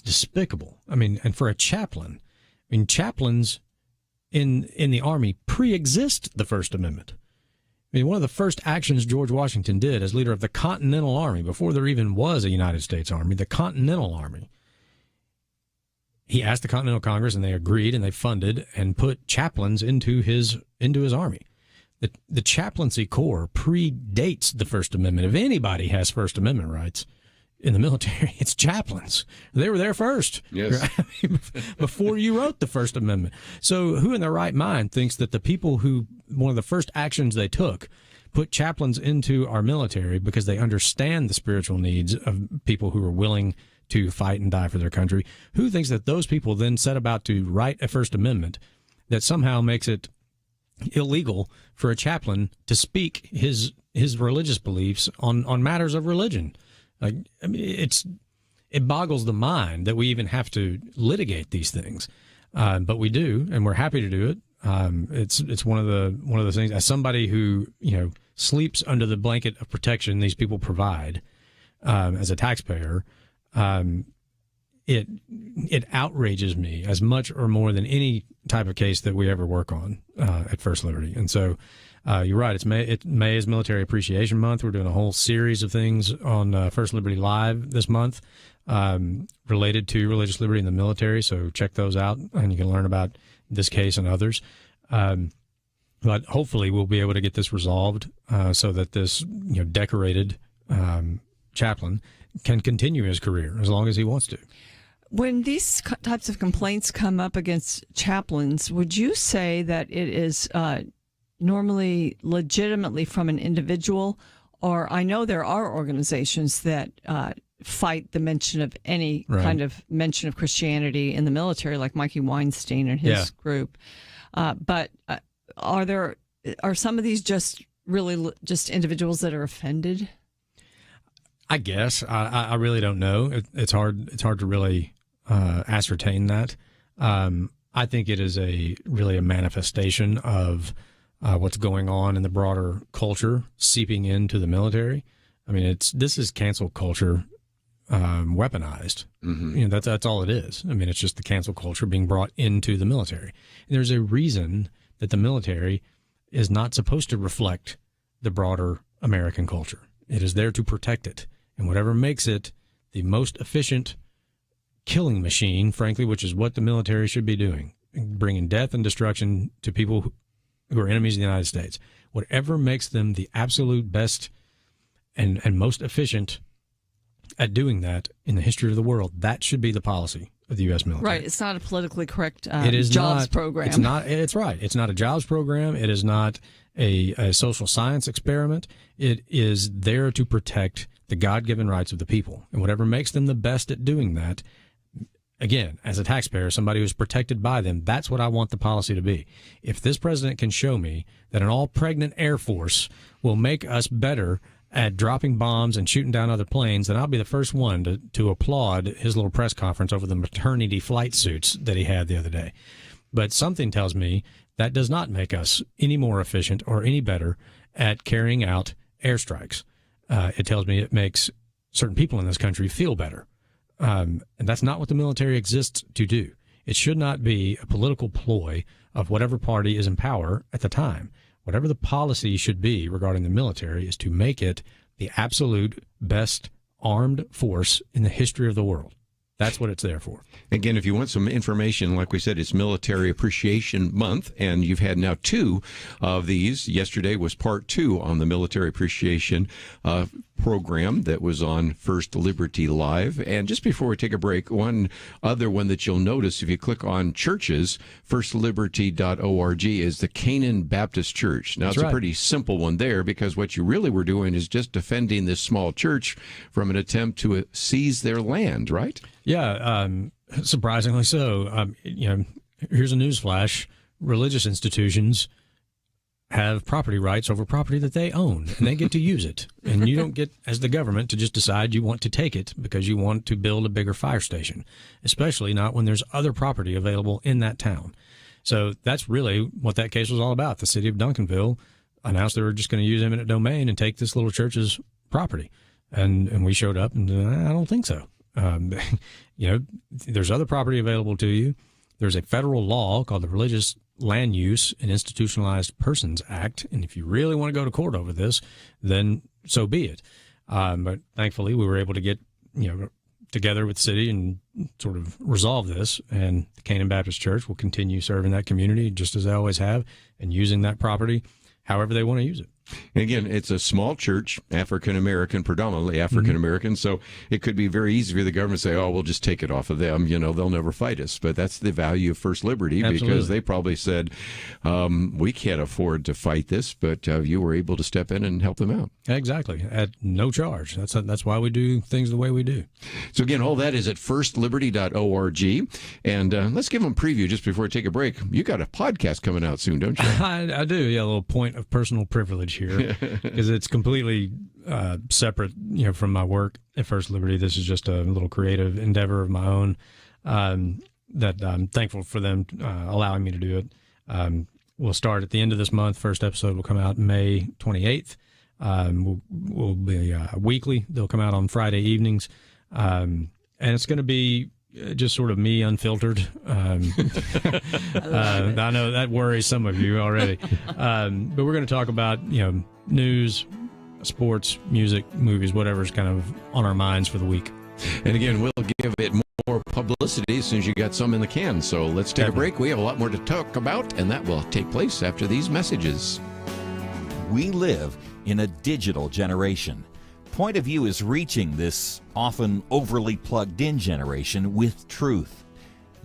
D: despicable. I mean, and for a chaplain, chaplains in the Army pre-exist the First Amendment. I mean, one of the first actions George Washington did as leader of the Continental Army, before there even was a United States Army, the Continental Army, he asked the Continental Congress, and they agreed, and they funded and put chaplains into his army. The chaplaincy corps predates the First Amendment. If anybody has First Amendment rights in the military, it's chaplains. They were there first.
B: Yes.
D: Before you wrote the First Amendment. So who in their right mind thinks that the people who, one of the first actions they took, put chaplains into our military because they understand the spiritual needs of people who are willing to fight and die for their country, who thinks that those people then set about to write a First Amendment that somehow makes it illegal for a chaplain to speak his religious beliefs on matters of religion? Like, I mean, it boggles the mind that we even have to litigate these things, but we do, and we're happy to do it. It's one of those things. As somebody who sleeps under the blanket of protection these people provide, as a taxpayer, it outrages me as much or more than any type of case that we ever work on at First Liberty. And so you're right. May is Military Appreciation Month. We're doing a whole series of things on First Liberty Live this month related to religious liberty in the military. So check those out, and you can learn about this case and others. But hopefully we'll be able to get this resolved so that this decorated chaplain can continue his career as long as he wants to.
C: When these types of complaints come up against chaplains, would you say that it is normally legitimately from an individual? Or I know there are organizations that fight the mention of any kind of mention of Christianity in the military, like Mikey Weinstein and his group. But are some of these just really just individuals that are offended?
D: I guess I really don't know. It's hard to really ascertain that. I think it is really a manifestation of what's going on in the broader culture seeping into the military. I mean, this is cancel culture weaponized. Mm-hmm. That's all it is. I mean, it's just the cancel culture being brought into the military. And there's a reason that the military is not supposed to reflect the broader American culture. It is there to protect it. And whatever makes it the most efficient killing machine, frankly, which is what the military should be doing, bringing death and destruction to people who are enemies of the United States. Whatever makes them the absolute best and most efficient at doing that in the history of the world. That should be the policy of the U.S. military.
C: Right. It's not a politically correct
D: It is
C: jobs
D: not,
C: program.
D: It's not. It's right. It's not a jobs program. It is not a social science experiment. It is there to protect the God-given rights of the people, and whatever makes them the best at doing that. Again, as a taxpayer, somebody who's protected by them, that's what I want the policy to be. If this president can show me that an all-pregnant Air Force will make us better at dropping bombs and shooting down other planes, then I'll be the first one to applaud his little press conference over the maternity flight suits that he had the other day. But something tells me that does not make us any more efficient or any better at carrying out airstrikes. It tells me it makes certain people in this country feel better. And that's not what the military exists to do. It should not be a political ploy of whatever party is in power at the time. Whatever the policy should be regarding the military is to make it the absolute best armed force in the history of the world. That's what it's there for.
B: Again, if you want some information, like we said, it's Military Appreciation Month, and you've had now 2 of these. Yesterday was part 2 on the Military Appreciation program that was on First Liberty Live. And just before we take a break, one other one that you'll notice if you click on churches, firstliberty.org is the Canaan Baptist Church. Now,
D: That's
B: it's
D: right.
B: a pretty simple one there, because what you really were doing is just defending this small church from an attempt to seize their land, right?
D: Yeah, surprisingly so. Here's a newsflash. Religious institutions have property rights over property that they own, and they get to use it. And you don't get, as the government, to just decide you want to take it because you want to build a bigger fire station, especially not when there's other property available in that town. So that's really what that case was all about. The city of Duncanville announced they were just going to use eminent domain and take this little church's property. And we showed up and I don't think so. There's other property available to you. There's a federal law called the Religious Land Use and Institutionalized Persons Act. And if you really want to go to court over this, then so be it. But thankfully, we were able to get, together with the city and sort of resolve this. And the Canaan Baptist Church will continue serving that community just as they always have and using that property however they want to use it.
B: And again, it's a small church, African-American, predominantly African-American, so it could be very easy for the government to say, oh, we'll just take it off of them. They'll never fight us. But that's the value of First Liberty.
D: Absolutely.
B: Because they probably said, we can't afford to fight this, but you were able to step in and help them out.
D: Exactly, at no charge. That's why we do things the way we do.
B: So again, all that is at firstliberty.org. And let's give them a preview just before we take a break. You got a podcast coming out soon, don't you?
D: I do, yeah, a little point of personal privilege here, because it's completely separate, from my work at First Liberty. This is just a little creative endeavor of my own that I'm thankful for them allowing me to do it. We'll start at the end of this month. First episode will come out May 28th. We'll be weekly. They'll come out on Friday evenings. And it's going to be just sort of me unfiltered. I know that worries some of you already. But we're going to talk about, news, sports, music, movies, whatever's kind of on our minds for the week.
B: And again, we'll give it more publicity as soon as you got some in the can. So let's take a break. We have a lot more to talk about, and that will take place after these messages.
A: We live in a digital generation. Point of View is reaching this often overly plugged-in generation with truth.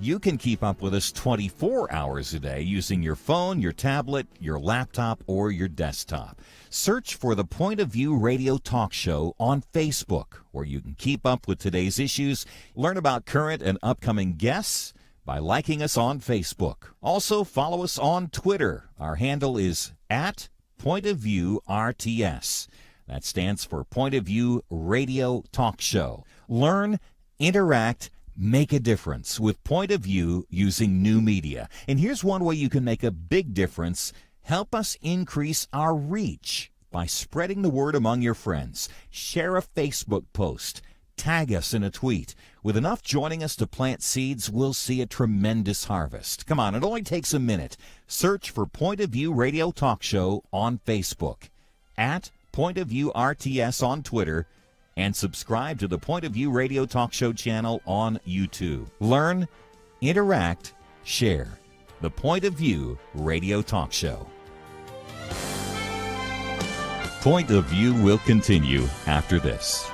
A: You can keep up with us 24 hours a day using your phone, your tablet, your laptop, or your desktop. Search for the Point of View radio talk show on Facebook, where you can keep up with today's issues, learn about current and upcoming guests by liking us on Facebook. Also, follow us on Twitter. Our handle is @PointOfViewRTS. That stands for Point of View Radio Talk Show. Learn, interact, make a difference with Point of View using new media. And here's one way you can make a big difference. Help us increase our reach by spreading the word among your friends. Share a Facebook post. Tag us in a tweet. With enough joining us to plant seeds, we'll see a tremendous harvest. Come on, it only takes a minute. Search for Point of View Radio Talk Show on Facebook, @Point of View RTS on Twitter, and subscribe to the Point of View Radio Talk Show channel on YouTube. Learn, interact, share. The Point of View Radio Talk Show. Point of View will continue after this.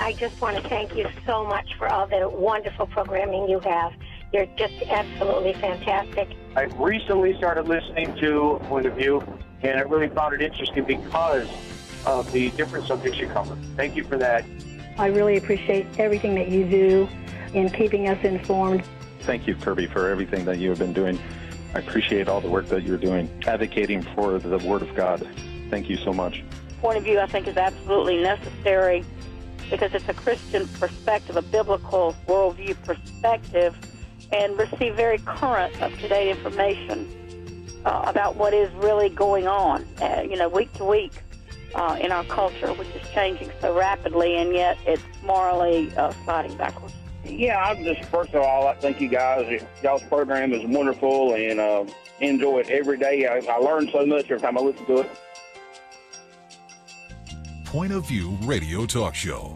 H: I just want to thank you so much for all the wonderful programming you have. You're just absolutely fantastic.
I: I recently started listening to Point of View, and I really found it interesting because of the different subjects you cover. Thank you for that.
J: I really appreciate everything that you do in keeping us informed.
K: Thank you, Kirby, for everything that you have been doing. I appreciate all the work that you're doing, advocating for the Word of God. Thank you so much.
L: Point of View, I think, is absolutely necessary because it's a Christian perspective, a biblical worldview perspective, and receive very current, up-to-date information about what is really going on, week to week in our culture, which is changing so rapidly, and yet it's morally sliding backwards.
M: Yeah, first of all, I thank you guys. Y'all's program is wonderful, and enjoy it every day. I learn so much every time I listen to it.
G: Point of View Radio Talk Show.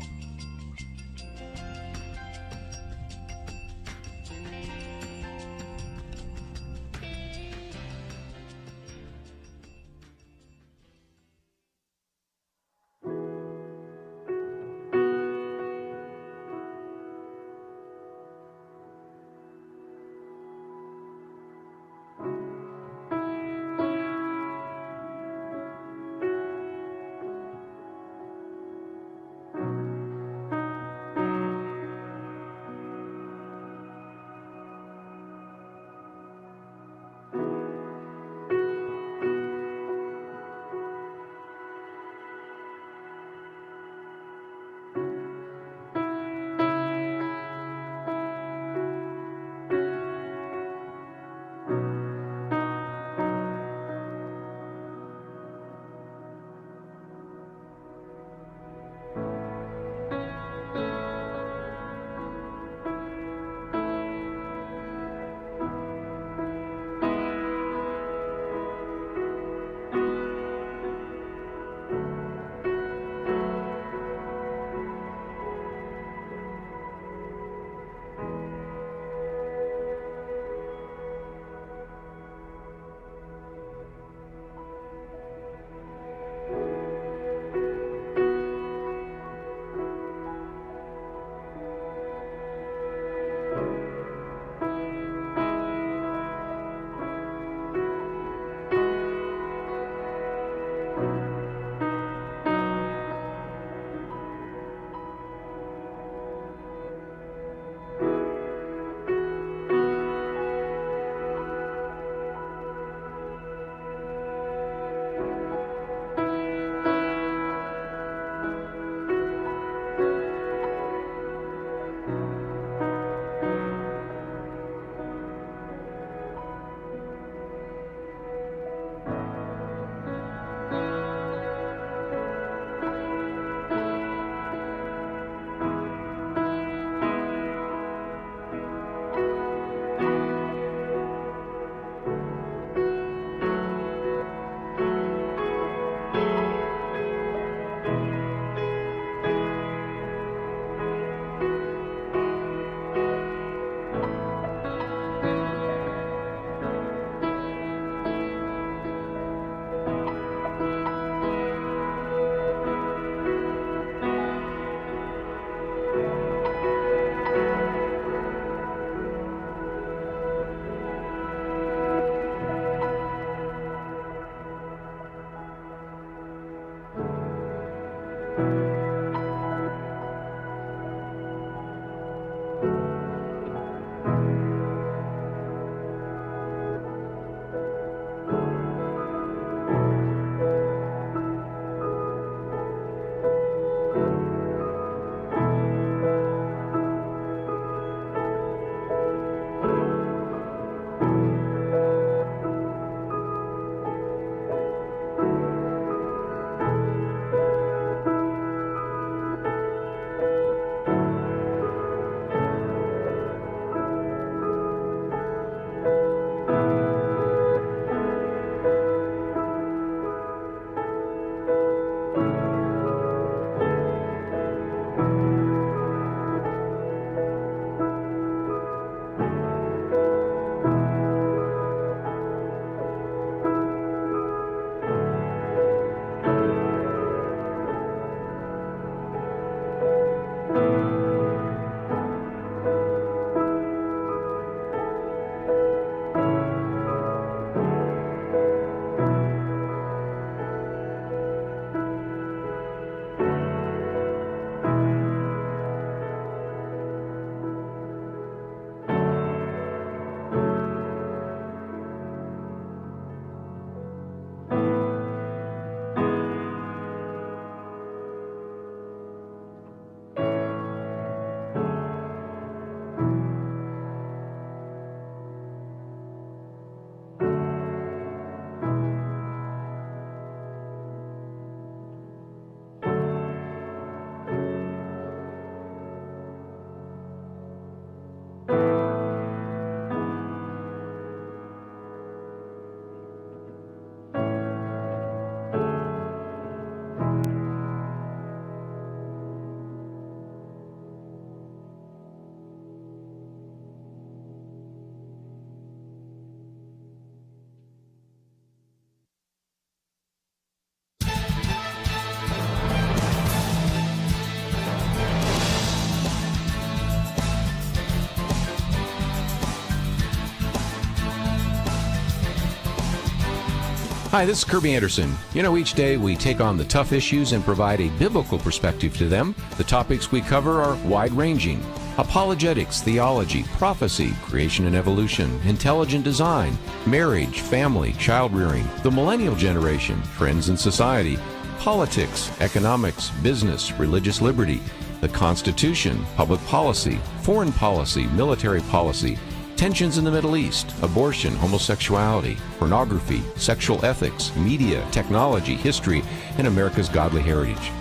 B: Hi, this is Kirby Anderson. Each day we take on the tough issues and provide a biblical perspective to them. The topics we cover are wide-ranging. Apologetics, theology, prophecy, creation and evolution, intelligent design, marriage, family, child-rearing, the millennial generation, trends in society, politics, economics, business, religious liberty, the Constitution, public policy, foreign policy, military policy, tensions in the Middle East, abortion, homosexuality, pornography, sexual ethics, media, technology, history, and America's godly heritage.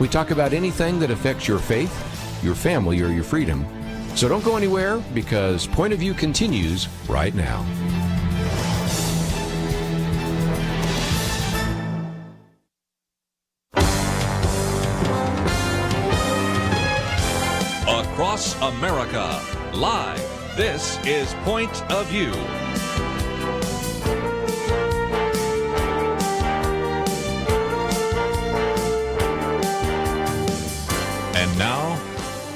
B: We talk about anything that affects your faith, your family, or your freedom. So don't go anywhere, because Point of View continues right now.
E: Across America, live. This is Point of View. And now,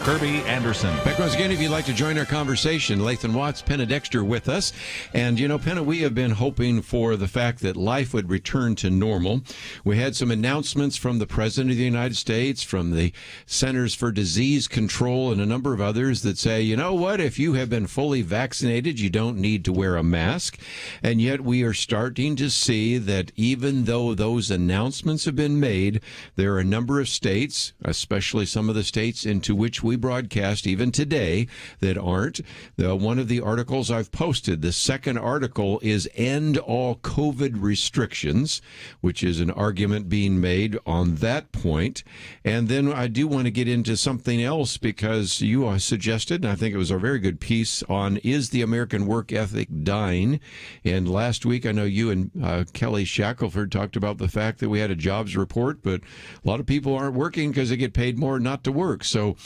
E: Kirby Anderson.
B: Back once again, if you'd like to join our conversation, Lathan Watts, Penna Dexter with us. And, Penna, we have been hoping for the fact that life would return to normal. We had some announcements from the President of the United States, from the Centers for Disease Control, and a number of others that say, you know what, if you have been fully vaccinated, you don't need to wear a mask. And yet we are starting to see that even though those announcements have been made, there are a number of states, especially some of the states into which we broadcast even today, that aren't. One of the articles I've posted, the second article, is End All COVID Restrictions, which is an argument being made on that point. And then I do want to get into something else, because you suggested, and I think it was a very good piece, on is the American work ethic dying? And last week, I know you and Kelly Shackelford talked about the fact that we had a jobs report, but a lot of people aren't working because they get paid more not to work. So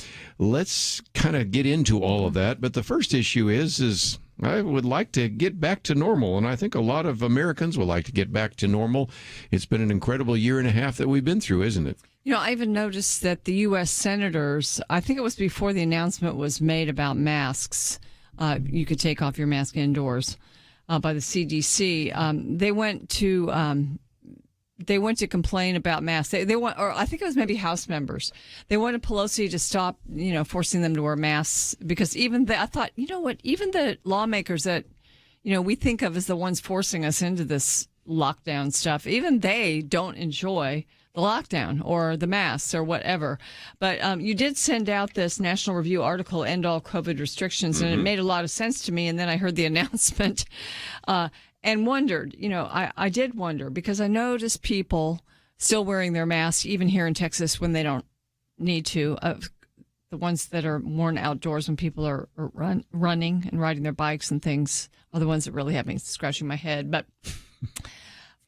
B: let's kind of get into all of that. But the first issue is I would like to get back to normal, and I think a lot of Americans would like to get back to normal. It's been an incredible year and a half that we've been through, isn't it?
C: I even noticed that the U.S. senators, I think it was before the announcement was made about masks, you could take off your mask indoors, by the CDC. They went to complain about masks. They want, or I think it was maybe House members. They wanted Pelosi to stop, forcing them to wear masks, because I thought, even the lawmakers that, we think of as the ones forcing us into this lockdown stuff, even they don't enjoy the lockdown or the masks or whatever. But you did send out this National Review article, End All COVID Restrictions, and it made a lot of sense to me. And then I heard the announcement, and wondered, I did wonder, because I noticed people still wearing their masks, even here in Texas, when they don't need to. The ones that are worn outdoors when people are running and riding their bikes and things are the ones that really have me scratching my head.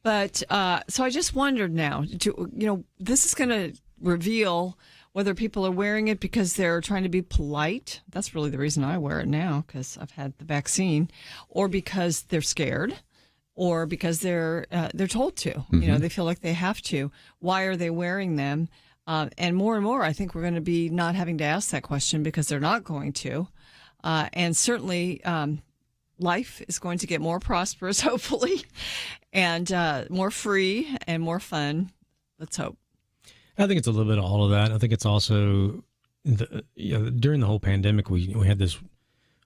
C: But so I just wondered now, this is going to reveal whether people are wearing it because they're trying to be polite. That's really the reason I wear it now, because I've had the vaccine, or because they're scared, or because they're told to. They feel like they have to. Why are they wearing them? And more, I think we're going to be not having to ask that question, because they're not going to. And certainly, life is going to get more prosperous, hopefully, and more free and more fun. Let's hope.
D: I think it's a little bit of all of that. I think it's also during the whole pandemic, we had this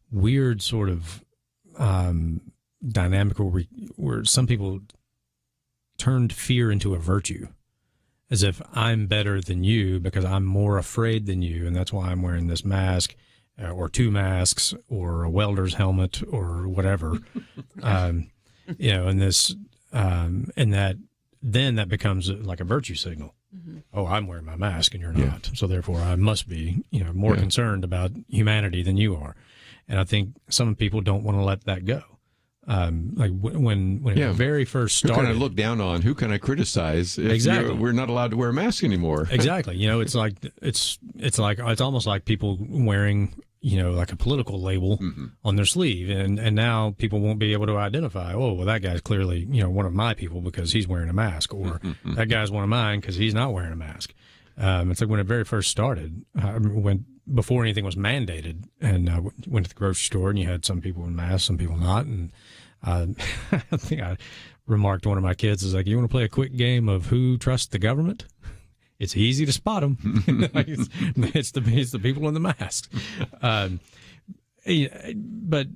D: weird sort of dynamic where some people turned fear into a virtue, as if I'm better than you because I'm more afraid than you, and that's why I'm wearing this mask, or two masks, or a welder's helmet, or whatever. And this, and that becomes like a virtue signal. Mm-hmm. Oh, I'm wearing my mask and you're not. So therefore I must be, more concerned about humanity than you are. And I think some people don't want to let that go. Like when it very first started.
B: Who can I look down on? Who can I criticize?
D: Exactly.
B: We're not allowed to wear a mask anymore.
D: Exactly. It's almost like people wearing, like a political label on their sleeve, and now people won't be able to identify, oh, well, that guy's clearly, one of my people because he's wearing a mask, or that guy's one of mine because he's not wearing a mask. It's like when it very first started, before anything was mandated, and went to the grocery store, and you had some people in masks, some people not, and I think I remarked to one of my kids, is like, you want to play a quick game of who trusts the government? It's easy to spot them. it's the people in the masks. But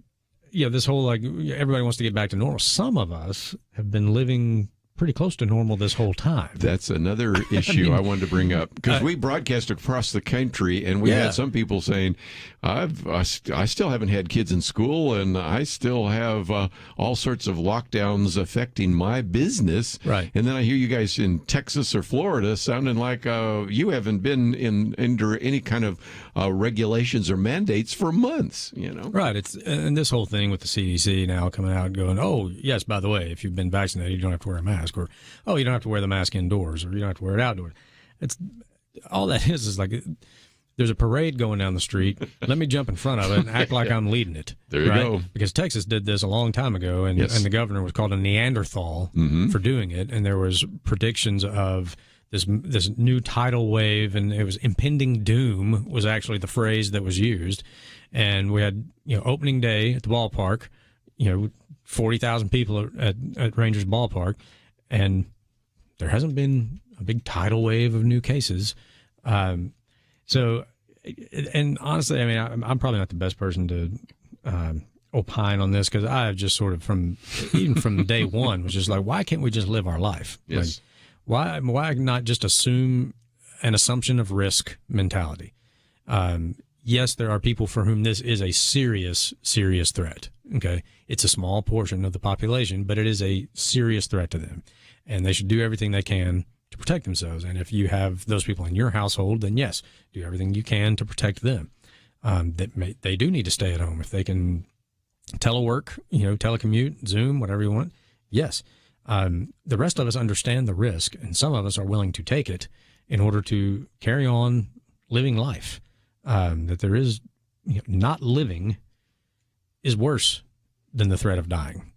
D: this whole, like, everybody wants to get back to normal. Some of us have been living pretty close to normal this whole time.
B: That's another issue I wanted to bring up, because we broadcast across the country, and we had some people saying, I still haven't had kids in school, and I still have all sorts of lockdowns affecting my business.
D: Right.
B: And then I hear you guys in Texas or Florida sounding like you haven't been under any kind of regulations or mandates for months.
D: Right. And this whole thing with the CDC now coming out and going, oh yes, by the way, if you've been vaccinated, you don't have to wear a mask, or oh, you don't have to wear the mask indoors, or you don't have to wear it outdoors. It's all that is like, there's a parade going down the street. Let me jump in front of it and act like I'm leading it.
B: There you go.
D: Because Texas did this a long time ago, and the governor was called a Neanderthal for doing it. And there was predictions of this new tidal wave, and it was impending doom was actually the phrase that was used. And we had opening day at the ballpark, 40,000 people at Rangers ballpark, and there hasn't been a big tidal wave of new cases. So, and honestly, I mean, I'm probably not the best person to opine on this, because I have just sort of from day one was just like, why can't we just live our life?
B: Yes.
D: Like, why not just assume an assumption of risk mentality? Yes, there are people for whom this is a serious threat. Okay, it's a small portion of the population, but it is a serious threat to them, and they should do everything they can to protect themselves. And if you have those people in your household, then yes, do everything you can to protect them. They do need to stay at home if they can telework, telecommute, Zoom, whatever you want. Yes. The rest of us understand the risk, and some of us are willing to take it in order to carry on living life. That there is, not living is worse than the threat of dying.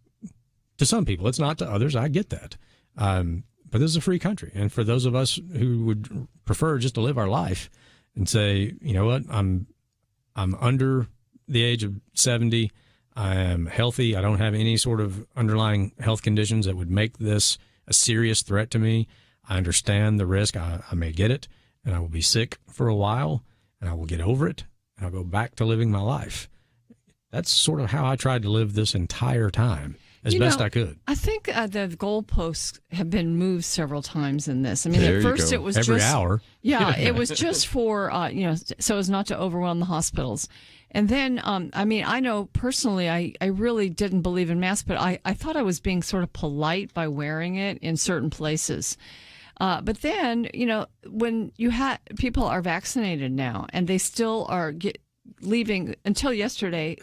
D: To some people, it's not to others. I get that. But this is a free country. And for those of us who would prefer just to live our life and say, you know what, I'm under the age of 70. I am healthy. I don't have any sort of underlying health conditions that would make this a serious threat to me. I understand the risk. I may get it, and I will be sick for a while, and I will get over it, and I'll go back to living my life. That's sort of how I tried to live this entire time, as best I could.
C: I think the goalposts have been moved several times in this. I mean,
B: there
C: at first it was
D: every
C: just
D: hour.
C: Yeah, it was just for so as not to overwhelm the hospitals. And then, I mean, I know personally, I really didn't believe in masks, but I thought I was being sort of polite by wearing it in certain places. But then, when people are vaccinated now, and they still are leaving until yesterday.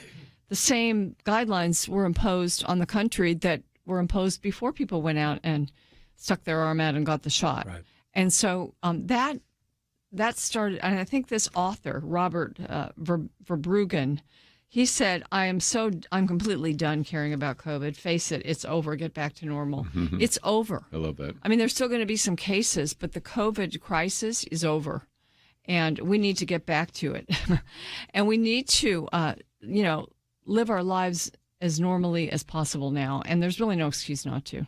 C: The same guidelines were imposed on the country that were imposed before people went out and stuck their arm out and got the shot.
D: Right.
C: And so that started, and I think this author, Robert Verbruggen, he said, I'm completely done caring about COVID. Face it, it's over. Get back to normal. Mm-hmm. It's over.
B: I love that.
C: I mean, there's still going to be some cases, but the COVID crisis is over. And we need to get back to it. And we need to, live our lives as normally as possible now. And there's really no excuse not to.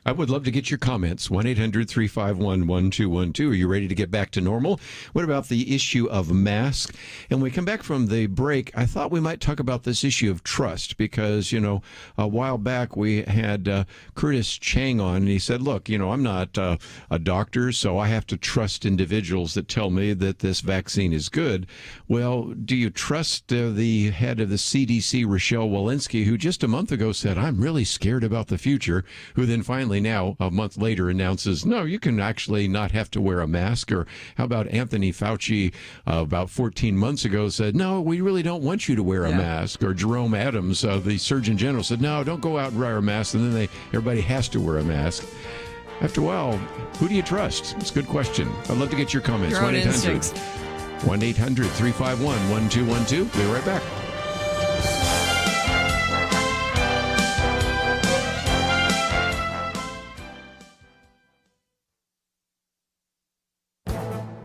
B: I would love to get your comments. 1-800-351-1212. Are you ready to get back to normal? What about the issue of masks? And when we come back from the break, I thought we might talk about this issue of trust because, a while back we had Curtis Chang on, and he said, look, I'm not a doctor, so I have to trust individuals that tell me that this vaccine is good. Well, do you trust the head of the CDC, Rochelle Walensky, who just a month ago said, I'm really scared about the future, who then finally now, a month later, announces, no, you can actually not have to wear a mask? Or how about Anthony Fauci about 14 months ago said, no, we really don't want you to wear a mask? Or Jerome Adams, the Surgeon General, said, no, don't go out and wear a mask. And then everybody has to wear a mask. After a while, who do you trust? It's a good question. I'd love to get your comments. 1-800-351-1212. We'll be right back.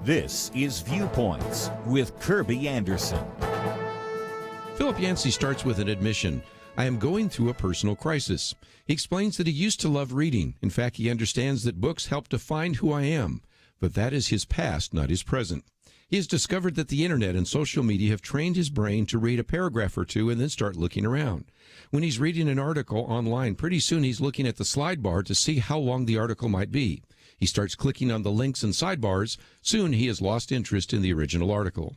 A: This is Viewpoints with Kirby Anderson.
B: Philip Yancey starts with an admission. I am going through a personal crisis. He explains that he used to love reading. In fact, he understands that books help define who I am. But that is his past, not his present. He has discovered that the internet and social media have trained his brain to read a paragraph or two and then start looking around. When he's reading an article online, pretty soon he's looking at the slide bar to see how long the article might be. He starts clicking on the links and sidebars. Soon he has lost interest in the original article.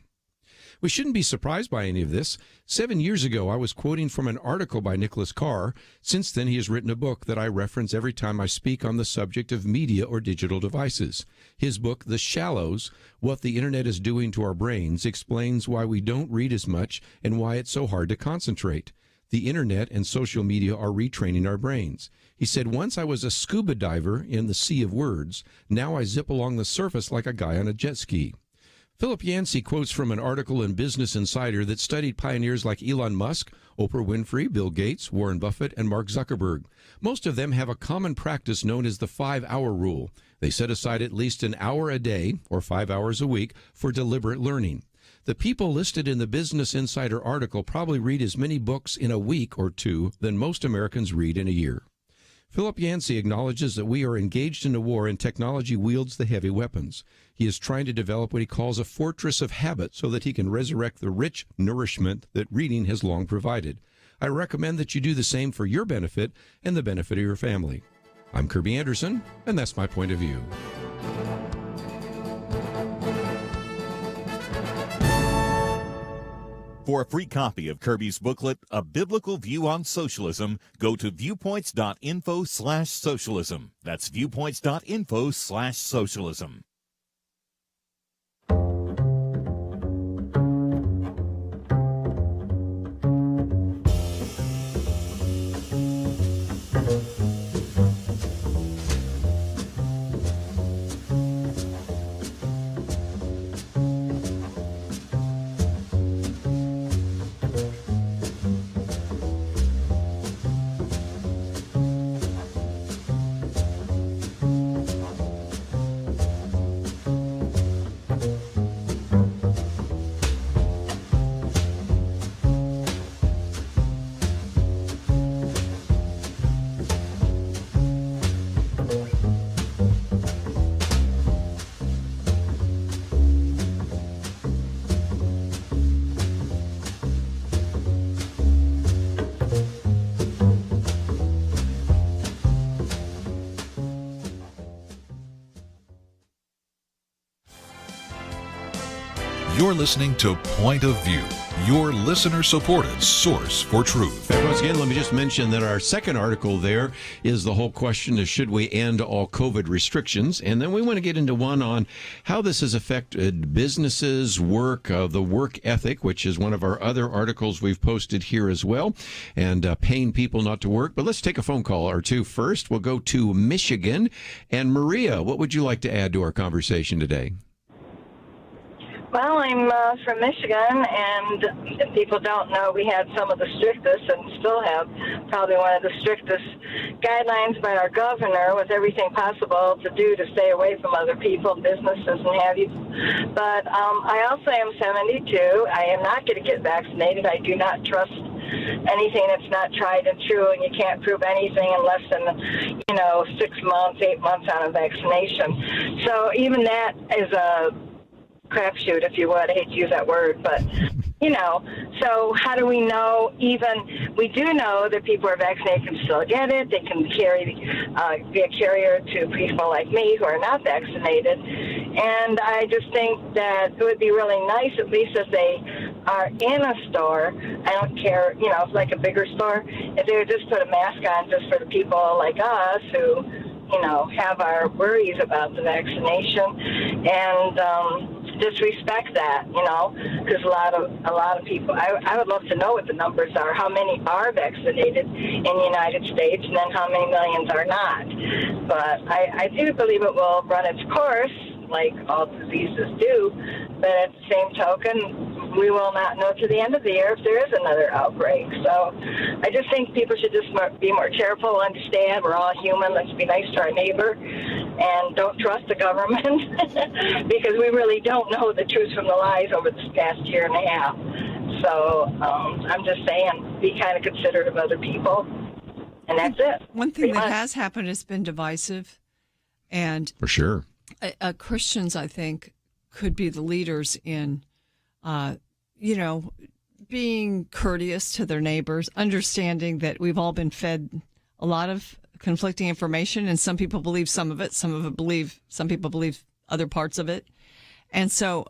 B: We shouldn't be surprised by any of this. 7 years ago, I was quoting from an article by Nicholas Carr. Since then, he has written a book that I reference every time I speak on the subject of media or digital devices. His book, The Shallows, What the Internet is Doing to Our Brains, explains why we don't read as much and why it's so hard to concentrate. The internet and social media are retraining our brains. He said, once I was a scuba diver in the sea of words. Now I zip along the surface like a guy on a jet ski. Philip Yancey quotes from an article in Business Insider that studied pioneers like Elon Musk, Oprah Winfrey, Bill Gates, Warren Buffett, and Mark Zuckerberg. Most of them have a common practice known as the 5-hour rule. They set aside at least an hour a day, or 5 hours a week, for deliberate learning. The people listed in the Business Insider article probably read as many books in a week or two than most Americans read in a year. Philip Yancey acknowledges that we are engaged in a war and technology wields the heavy weapons. He is trying to develop what he calls a fortress of habit so that he can resurrect the rich nourishment that reading has long provided. I recommend that you do the same for your benefit and the benefit of your family. I'm Kirby Anderson, and that's my point of view.
A: For a free copy of Kirby's booklet, A Biblical View on Socialism, go to viewpoints.info/socialism. That's viewpoints.info/socialism.
G: You're listening to Point of View, your listener-supported source for truth.
B: Once again, let me just mention that our second article there is the whole question of should we end all COVID restrictions? And then we want to get into one on how this has affected businesses, work, the work ethic, which is one of our other articles we've posted here as well, and paying people not to work. But let's take a phone call or two first. We'll go to Michigan. And Maria, what would you like to add to our conversation today?
N: Well, I'm from Michigan, and if people don't know, we had some of the strictest and still have probably one of the strictest guidelines by our governor with everything possible to do to stay away from other people, businesses, and have you. But I also am 72. I am not going to get vaccinated. I do not trust anything that's not tried and true, and you can't prove anything in less than, 6 months, 8 months on a vaccination. So even that is a crapshoot, if you would. I hate to use that word, but, so how do we know we do know that people who are vaccinated can still get it. They can be a carrier to people like me who are not vaccinated. And I just think that it would be really nice, at least if they are in a store, I don't care, if like a bigger store, if they would just put a mask on just for the people like us who, have our worries about the vaccination, and just respect that, because a lot of people, I would love to know what the numbers are, how many are vaccinated in the United States, and then how many millions are not. But I do believe it will run its course, like all diseases do, but at the same token, we will not know to the end of the year if there is another outbreak. So I just think people should just be more careful, understand we're all human, let's be nice to our neighbor, and don't trust the government because we really don't know the truth from the lies over this past year and a half. So I'm just saying, be kind of considerate of other people. And that's it.
C: One thing that has happened has been divisive. And
B: for sure,
C: Christians, I think, could be the leaders in, being courteous to their neighbors, understanding that we've all been fed a lot of conflicting information, and some people believe some of it, some people believe other parts of it. And so,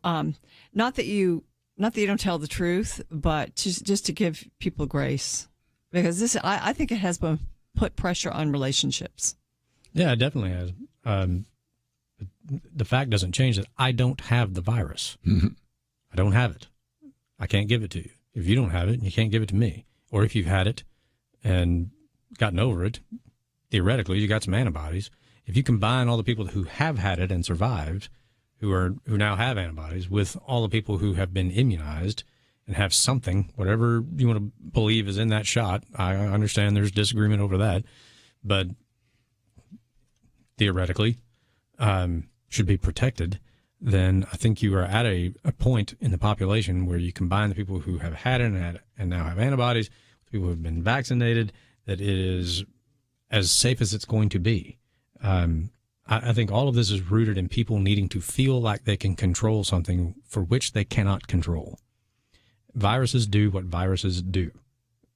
C: not that you don't tell the truth, but just to give people grace, because I think it has been put pressure on relationships.
D: Yeah, it definitely has. The fact doesn't change that I don't have the virus.
B: Mm-hmm.
D: I don't have it. I can't give it to you. If you don't have it, you can't give it to me. Or if you've had it and gotten over it, theoretically, you got some antibodies. If you combine all the people who have had it and survived, who now have antibodies, with all the people who have been immunized and have something, whatever you want to believe is in that shot, I understand there's disagreement over that, but theoretically should be protected, then I think you are at a point in the population where you combine the people who have had it and now have antibodies, people who have been vaccinated, that it is as safe as it's going to be. I think all of this is rooted in people needing to feel like they can control something for which they cannot control. Viruses do what viruses do.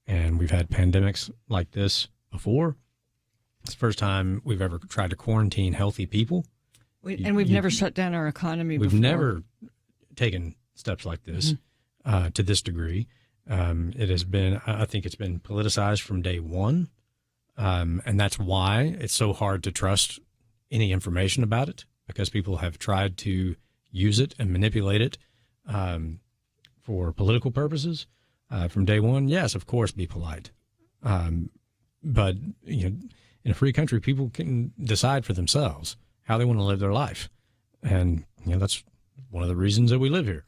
D: And we've had pandemics like this before. It's the first time we've ever tried to quarantine healthy people.
C: We've never shut down our economy before.
D: We've never taken steps like this to this degree. It has been, I think it's been politicized from day one. And that's why it's so hard to trust any information about it, because people have tried to use it and manipulate it for political purposes from day one. Yes, of course, be polite. But in a free country, people can decide for themselves how they want to live their life. And that's one of the reasons that we live here.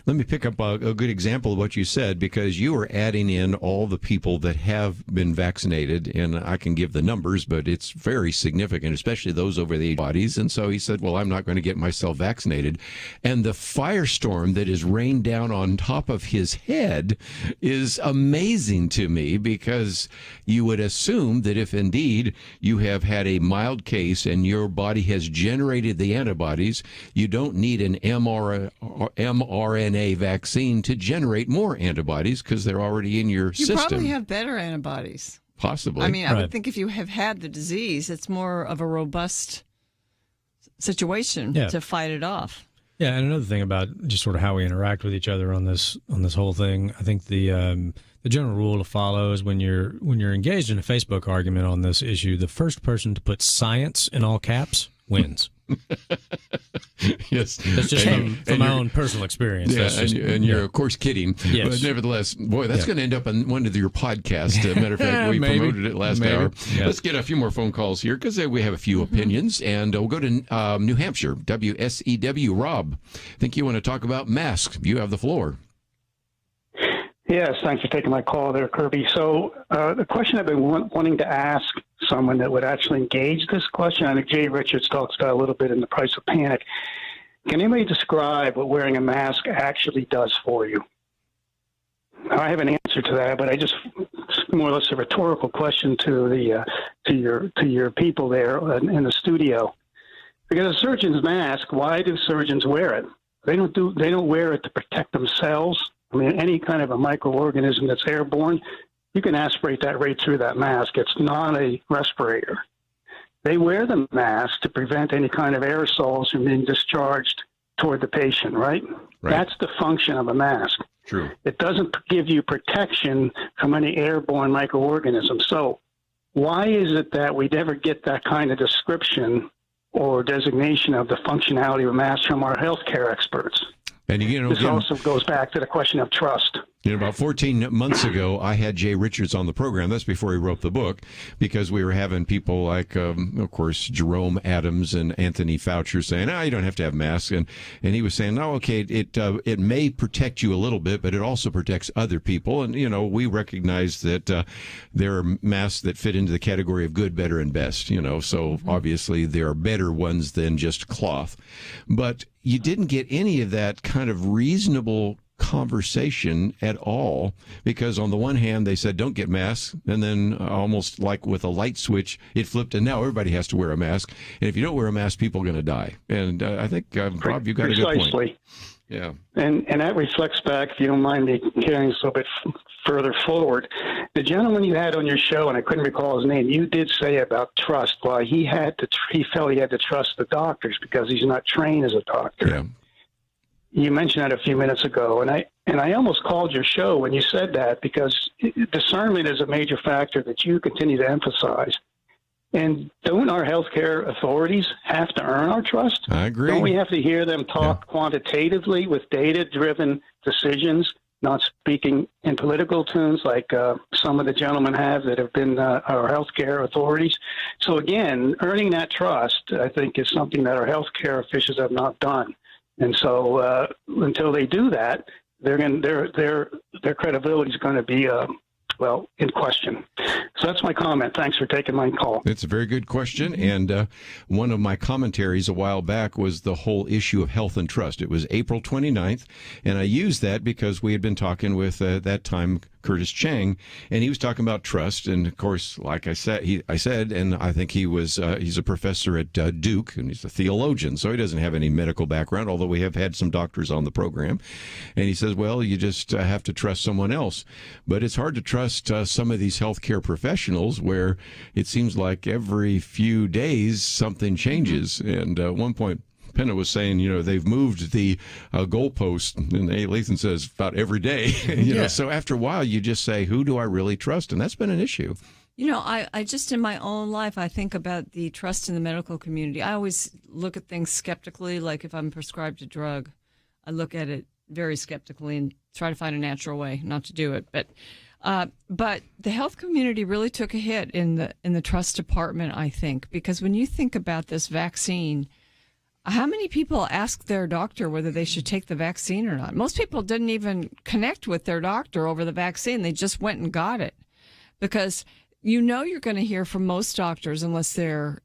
B: Let me pick up a good example of what you said, because you are adding in all the people that have been vaccinated, and I can give the numbers, but it's very significant, especially those over the bodies. And so he said, well, I'm not going to get myself vaccinated. And the firestorm that is rained down on top of his head is amazing to me, because you would assume that if indeed you have had a mild case and your body has generated the antibodies, you don't need an mRNA vaccine to generate more antibodies, because they're already in your system.
C: You probably have better antibodies.
B: Possibly.
C: I mean, I would think if you have had the disease, it's more of a robust situation to fight it off.
D: Yeah, and another thing about just sort of how we interact with each other on this whole thing, I think the general rule to follow is when you're engaged in a Facebook argument on this issue, the first person to put science in all caps wins.
B: Yes,
D: that's just from my own personal experience.
B: Yeah, you're of course kidding.
D: Yes.
B: But nevertheless, boy, that's going to end up on one of your podcasts. Matter of fact, we promoted it last hour. Yeah. Let's get a few more phone calls here, because we have a few opinions, and we'll go to New Hampshire, WSEW. Rob, I think you want to talk about masks. You have the floor.
O: Yes, thanks for taking my call there, Kirby. So the question I've been wanting to ask someone that would actually engage this question, I think Jay Richards talks about a little bit in The Price of Panic. Can anybody describe what wearing a mask actually does for you? I have an answer to that, but it's more or less a rhetorical question to your people there in the studio. Because a surgeon's mask, why do surgeons wear it? They don't wear it to protect themselves. I mean, any kind of a microorganism that's airborne, you can aspirate that right through that mask. It's not a respirator. They wear the mask to prevent any kind of aerosols from being discharged toward the patient, right? That's the function of a mask.
B: True.
O: It doesn't give you protection from any airborne microorganisms. So why is it that we never get that kind of description or designation of the functionality of a mask from our healthcare experts?
B: And
O: this also goes back to the question of trust.
B: About 14 months ago, I had Jay Richards on the program. That's before he wrote the book, because we were having people like, of course, Jerome Adams and Anthony Fauci saying, you don't have to have masks. And he was saying, okay, it may protect you a little bit, but it also protects other people. And, we recognize that there are masks that fit into the category of good, better, and best, so obviously there are better ones than just cloth. But you didn't get any of that kind of reasonable conversation at all, because on the one hand they said don't get masks, and then almost like with a light switch it flipped, and now everybody has to wear a mask, and if you don't wear a mask, people are going to die. And I think Bob, you got a good point. Yeah,
O: and that reflects back, if you don't mind me carrying this a little bit further forward. The gentleman you had on your show, and I couldn't recall his name, you did say about trust. Why he felt he had to trust the doctors because he's not trained as a doctor.
B: Yeah.
O: You mentioned that a few minutes ago, and I almost called your show when you said that, because discernment is a major factor that you continue to emphasize. And don't our healthcare authorities have to earn our trust?
B: I agree.
O: Don't we have to hear them talk quantitatively with data-driven decisions, not speaking in political tunes like some of the gentlemen have that have been our healthcare authorities? So again, earning that trust, I think, is something that our healthcare officials have not done. And so until they do that, their credibility is going to be in question. So that's my comment. Thanks for taking my call.
B: It's a very good question. And one of my commentaries a while back was the whole issue of health and trust. It was April 29th, and I used that because we had been talking with, that time, Curtis Chang, and he was talking about trust. And of course, like I said, and I think he's a professor at Duke, and he's a theologian, so he doesn't have any medical background, although we have had some doctors on the program. And he says, well, you just have to trust someone else. But it's hard to trust some of these healthcare professionals where it seems like every few days something changes. And at one point, Penna was saying, they've moved the goalpost, and Lathan says about every day. know, so after a while, you just say, who do I really trust? And that's been an issue.
C: I just, in my own life, I think about the trust in the medical community. I always look at things skeptically. Like if I'm prescribed a drug, I look at it very skeptically and try to find a natural way not to do it. But the health community really took a hit in the trust department, I think, because when you think about this vaccine, how many people ask their doctor whether they should take the vaccine or not? Most people didn't even connect with their doctor over the vaccine. They just went and got it because you're going to hear from most doctors, unless they're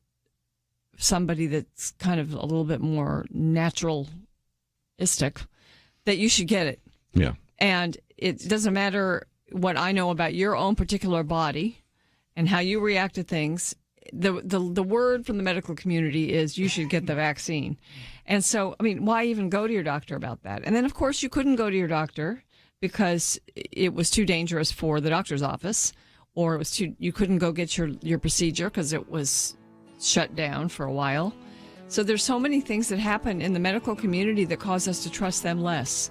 C: somebody that's kind of a little bit more naturalistic, that you should get it.
B: Yeah.
C: And it doesn't matter what I know about your own particular body and how you react to things. The word from the medical community is you should get the vaccine. And so, why even go to your doctor about that? And then, of course, you couldn't go to your doctor because it was too dangerous for the doctor's office, or you couldn't go get your procedure because it was shut down for a while. So there's so many things that happen in the medical community that cause us to trust them less.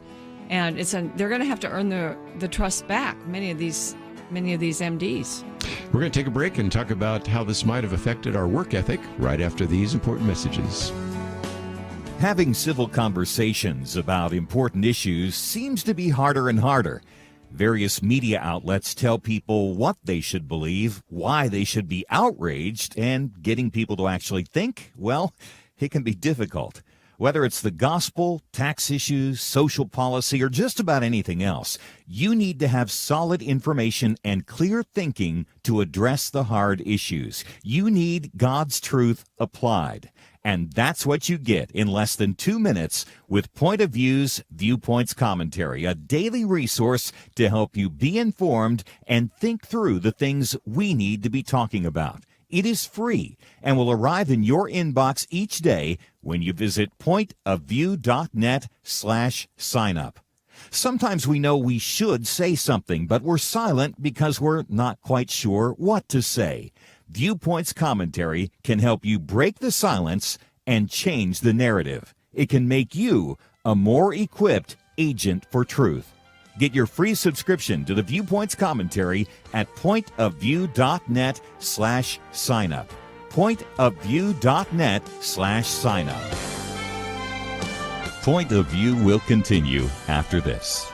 C: And they're going to have to earn the trust back, many of these MDs.
B: We're going to take a break and talk about how this might have affected our work ethic right after these important messages.
A: Having civil conversations about important issues seems to be harder and harder. Various media outlets tell people what they should believe, why they should be outraged, and getting people to actually think, well, it can be difficult. Whether it's the gospel, tax issues, social policy, or just about anything else, you need to have solid information and clear thinking to address the hard issues. You need God's truth applied. And that's what you get in less than 2 minutes with Point of View's Viewpoints Commentary, a daily resource to help you be informed and think through the things we need to be talking about. It is free and will arrive in your inbox each day when you visit pointofview.net/signup. Sometimes we know we should say something, but we're silent because we're not quite sure what to say. Viewpoints Commentary can help you break the silence and change the narrative. It can make you a more equipped agent for truth. Get your free subscription to the Viewpoints Commentary at pointofview.net/signup. Pointofview.net/signup. Point of View will continue after this.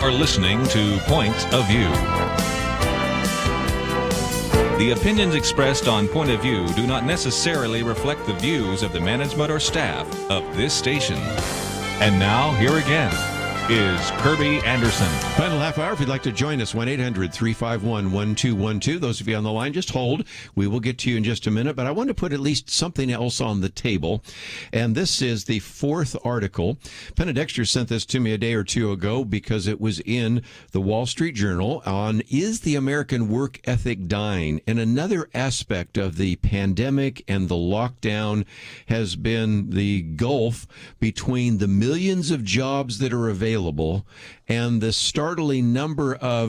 E: for listening to Point of View. The opinions expressed on Point of View do not necessarily reflect the views of the management or staff of this station. And now, here again is Kirby Anderson.
B: Final half hour, if you'd like to join us, 1-800-351-1212. Those of you on the line, just hold. We will get to you in just a minute, but I want to put at least something else on the table, and this is the fourth article. Penna Dexter sent this to me a day or two ago because it was in the Wall Street Journal on Is the American Work Ethic Dying? And another aspect of the pandemic and the lockdown has been the gulf between the millions of jobs that are available and the startling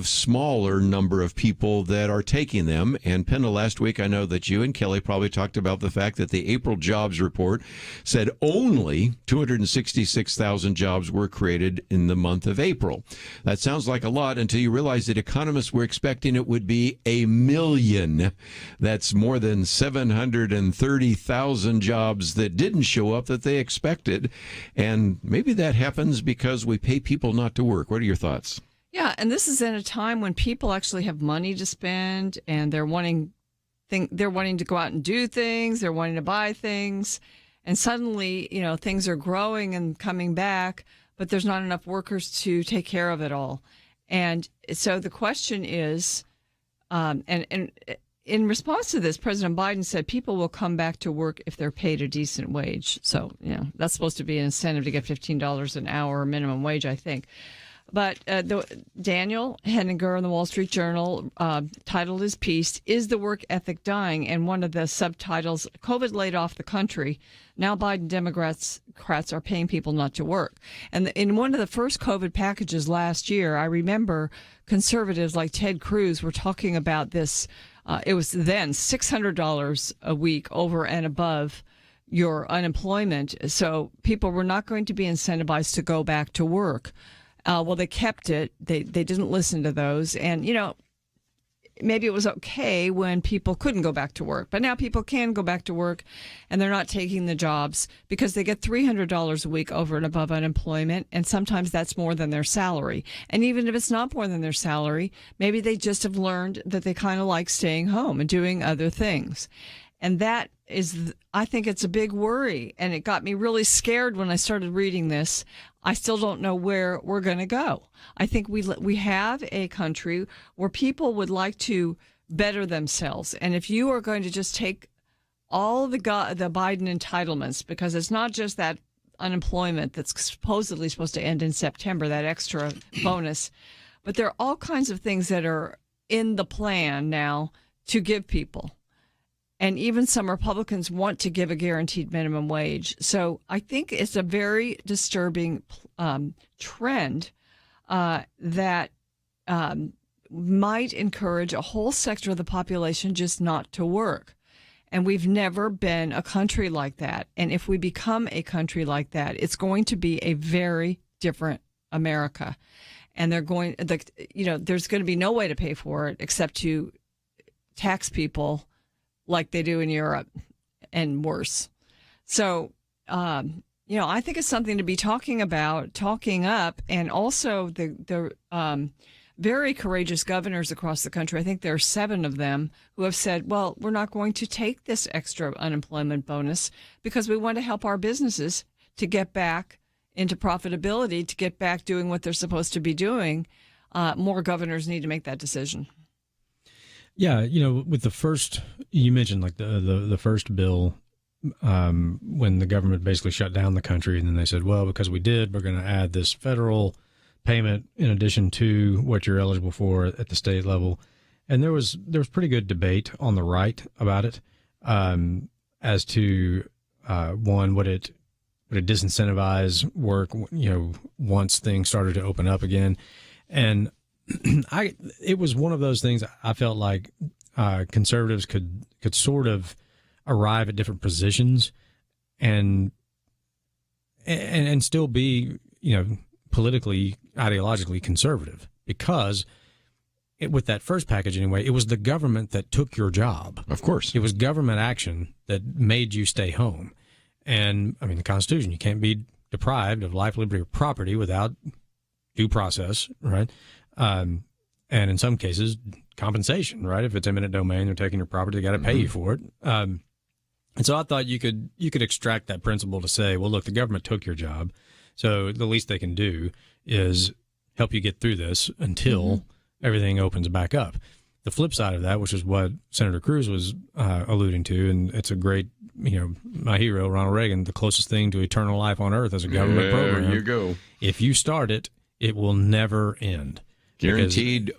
B: smaller number of people that are taking them. And Penna, last week, I know that you and Kelly probably talked about the fact that the April jobs report said only 266,000 jobs were created in the month of April. That sounds like a lot until you realize that economists were expecting it would be 1 million. That's more than 730,000 jobs that didn't show up that they expected. And maybe that happens because we pay people not to work. What are your thoughts?
C: Yeah, and this is in a time when people actually have money to spend, and they're wanting to go out and do things, they're wanting to buy things, and suddenly, things are growing and coming back, but there's not enough workers to take care of it all. And so the question is, and in response to this, President Biden said people will come back to work if they're paid a decent wage. So, that's supposed to be an incentive to get $15 an hour minimum wage, I think. But Daniel Henninger in the Wall Street Journal titled his piece, Is the Work Ethic Dying? And one of the subtitles, COVID laid off the country. Now Biden Democrats are paying people not to work. And in one of the first COVID packages last year, I remember conservatives like Ted Cruz were talking about this. It was then $600 a week over and above your unemployment. So people were not going to be incentivized to go back to work. Well, they kept it. They didn't listen to those. And, maybe it was okay when people couldn't go back to work. But now people can go back to work, and they're not taking the jobs because they get $300 a week over and above unemployment. And sometimes that's more than their salary. And even if it's not more than their salary, maybe they just have learned that they kind of like staying home and doing other things. And that is, I think it's a big worry. And it got me really scared when I started reading this. I still don't know where we're going to go. I think we have a country where people would like to better themselves. And if you are going to just take all the Biden entitlements, because it's not just that unemployment that's supposedly supposed to end in September, that extra bonus, but there are all kinds of things that are in the plan now to give people. And even some Republicans want to give a guaranteed minimum wage. So I think it's a very disturbing trend that might encourage a whole sector of the population just not to work. And we've never been a country like that. And if we become a country like that, it's going to be a very different America. And there's going to be no way to pay for it except to tax people like they do in Europe and worse. So, I think it's something to be talking about, talking up, and also the very courageous governors across the country. I think there are 7 of them who have said, well, we're not going to take this extra unemployment bonus because we want to help our businesses to get back into profitability, to get back doing what they're supposed to be doing. More governors need to make that decision.
D: Yeah, with the first, you mentioned like the first bill, when the government basically shut down the country, and then they said, well, because we did, we're going to add this federal payment in addition to what you're eligible for at the state level. And there was pretty good debate on the right about it, as to one, would it disincentivize work, once things started to open up again, and it was one of those things I felt like conservatives could sort of arrive at different positions and still be, politically, ideologically conservative, because with that first package anyway, it was the government that took your job.
B: Of course.
D: It was government action that made you stay home. And, the Constitution, you can't be deprived of life, liberty, or property without due process, right? And in some cases, compensation, right? If it's eminent domain, they're taking your property, they got to pay you for it. And so I thought you could extract that principle to say, well, look, the government took your job, so the least they can do is help you get through this until everything opens back up. The flip side of that, which is what Senator Cruz was alluding to, and it's a great, my hero, Ronald Reagan, the closest thing to eternal life on earth is a government program.
B: There you go.
D: If you start it, it will never end.
B: Guaranteed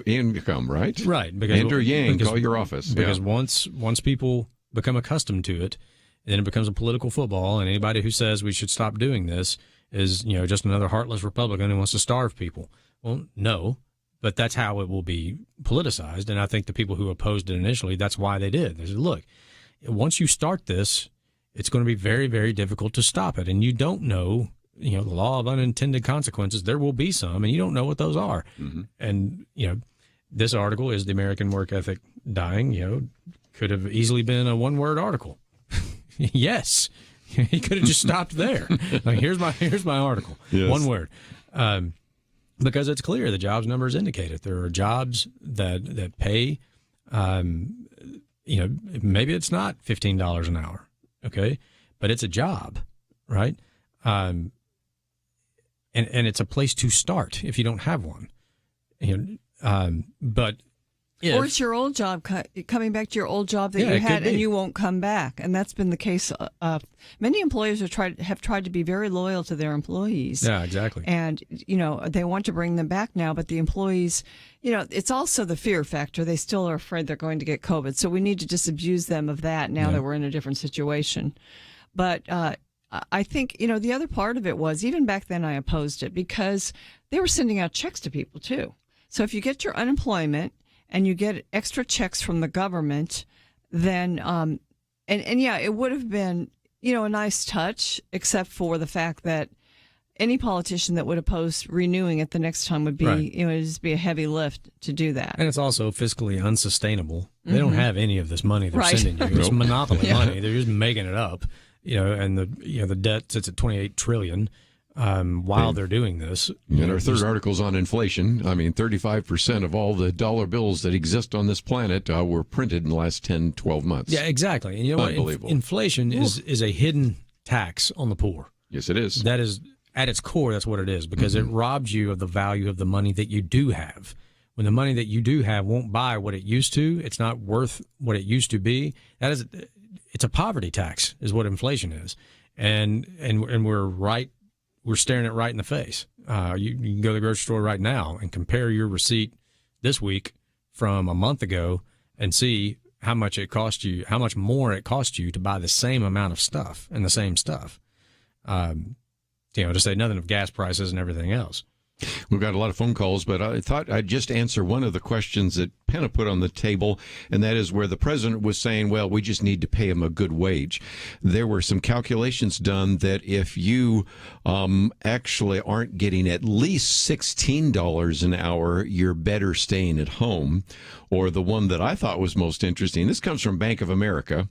B: income, right?
D: Right.
B: Andrew Yang, call your office.
D: Because once people become accustomed to it, then it becomes a political football, and anybody who says we should stop doing this is, just another heartless Republican who wants to starve people. Well, no, but that's how it will be politicized, and I think the people who opposed it initially, that's why they did. They said, look, once you start this, it's going to be very, very difficult to stop it, and you don't know, the law of unintended consequences. There will be some, and you don't know what those are. And, this article, is the American work ethic dying, could have easily been a one-word article. Yes. He could have just stopped there. Like, here's my article. Yes. One word. Because it's clear the jobs numbers indicate it. There are jobs that pay, maybe it's not $15 an hour, okay? But it's a job, right? And it's a place to start if you don't have one. But
C: or it's your old job, coming back to your old job that you had, and you won't come back. And that's been the case. Many employers have tried to be very loyal to their employees.
D: Yeah, exactly.
C: And, they want to bring them back now, but the employees, it's also the fear factor. They still are afraid they're going to get COVID. So we need to disabuse them of that now that we're in a different situation. But I think, the other part of it was, even back then I opposed it because they were sending out checks to people too. So if you get your unemployment and you get extra checks from the government, then, it would have been, a nice touch, except for the fact that any politician that would oppose renewing it the next time would be, it would just be a heavy lift to do that.
D: And it's also fiscally unsustainable. They don't have any of this money they're sending you. It's monopoly money. They're just making it up, and the debt sits at $28 trillion. While they're doing this.
B: And our third article's on inflation. 35% of all the dollar bills that exist on this planet were printed in the last 10, 12 months.
D: Yeah, exactly. And you know what? Inflation is a hidden tax on the poor.
B: Yes, it is.
D: That is, at its core, that's what it is, because it robs you of the value of the money that you do have. When the money that you do have won't buy what it used to, it's not worth what it used to be. It's a poverty tax, is what inflation is. And we're staring it right in the face. You can go to the grocery store right now and compare your receipt this week from a month ago and see how much more it cost you to buy the same amount of stuff and the same stuff. To say nothing of gas prices and everything else.
B: We've got a lot of phone calls, but I thought I'd just answer one of the questions that Penna put on the table, and that is where the president was saying, well, we just need to pay him a good wage. There were some calculations done that if you actually aren't getting at least $16 an hour, you're better staying at home. Or the one that I thought was most interesting, this comes from Bank of America.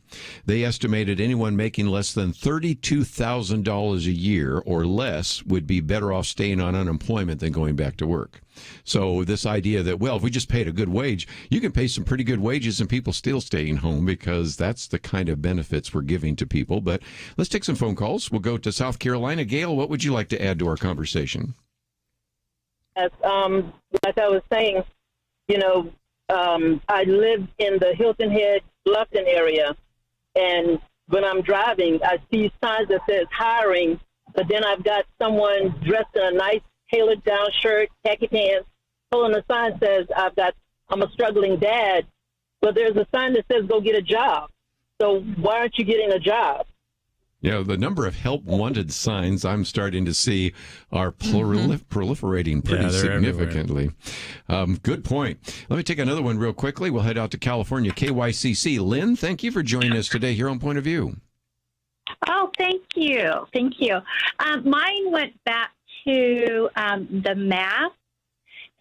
B: They estimated anyone making less than $32,000 a year or less would be better off staying on unemployment than going back to work. So this idea that, well, if we just paid a good wage, you can pay some pretty good wages and people still staying home, because that's the kind of benefits we're giving to people. But let's take some phone calls. We'll go to South Carolina. Gail, what would you like to add to our conversation?
P: As like I was saying, I live in the Hilton Head, Bluffton area, and when I'm driving, I see signs that says hiring, but then I've got someone dressed in a nice tailored down shirt, khaki pants, holding a sign that says I'm a struggling dad, but there's a sign that says go get a job. So why aren't you getting a job?
B: The number of help wanted signs I'm starting to see are proliferating pretty significantly. Good point. Let me take another one real quickly. We'll head out to California, KYCC. Lynn, thank you for joining us today here on Point of View.
Q: Oh, thank you. Thank you. Mine went back to the math,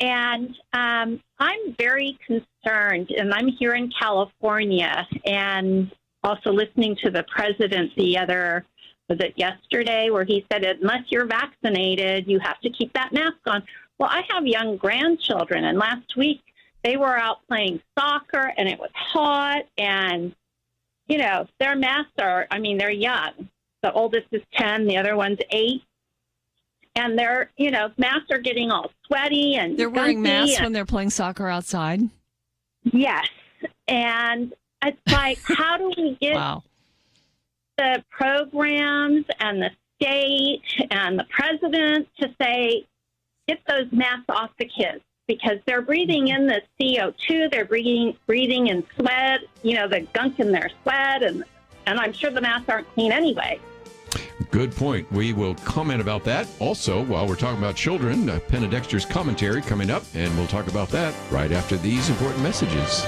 Q: and I'm very concerned, and I'm here in California, and also listening to the president the other was it yesterday, where he said, unless you're vaccinated, you have to keep that mask on. Well, I have young grandchildren, and last week they were out playing soccer, and it was hot, and, you know, their masks are, I mean, they're young. The oldest is 10, the other one's 8. And their, you know, masks are getting all sweaty and
C: they're wearing masks
Q: and,
C: when they're playing soccer outside?
Q: Yes. And it's like, how do we get the programs and the state and the president to say, get those masks off the kids? Because they're breathing in the CO2, they're breathing in sweat, you know, the gunk in their sweat, and I'm sure the masks aren't clean anyway.
B: Good point. We will comment about that. Also, while we're talking about children, Penn and Dexter's commentary coming up, and we'll talk about that right after these important messages.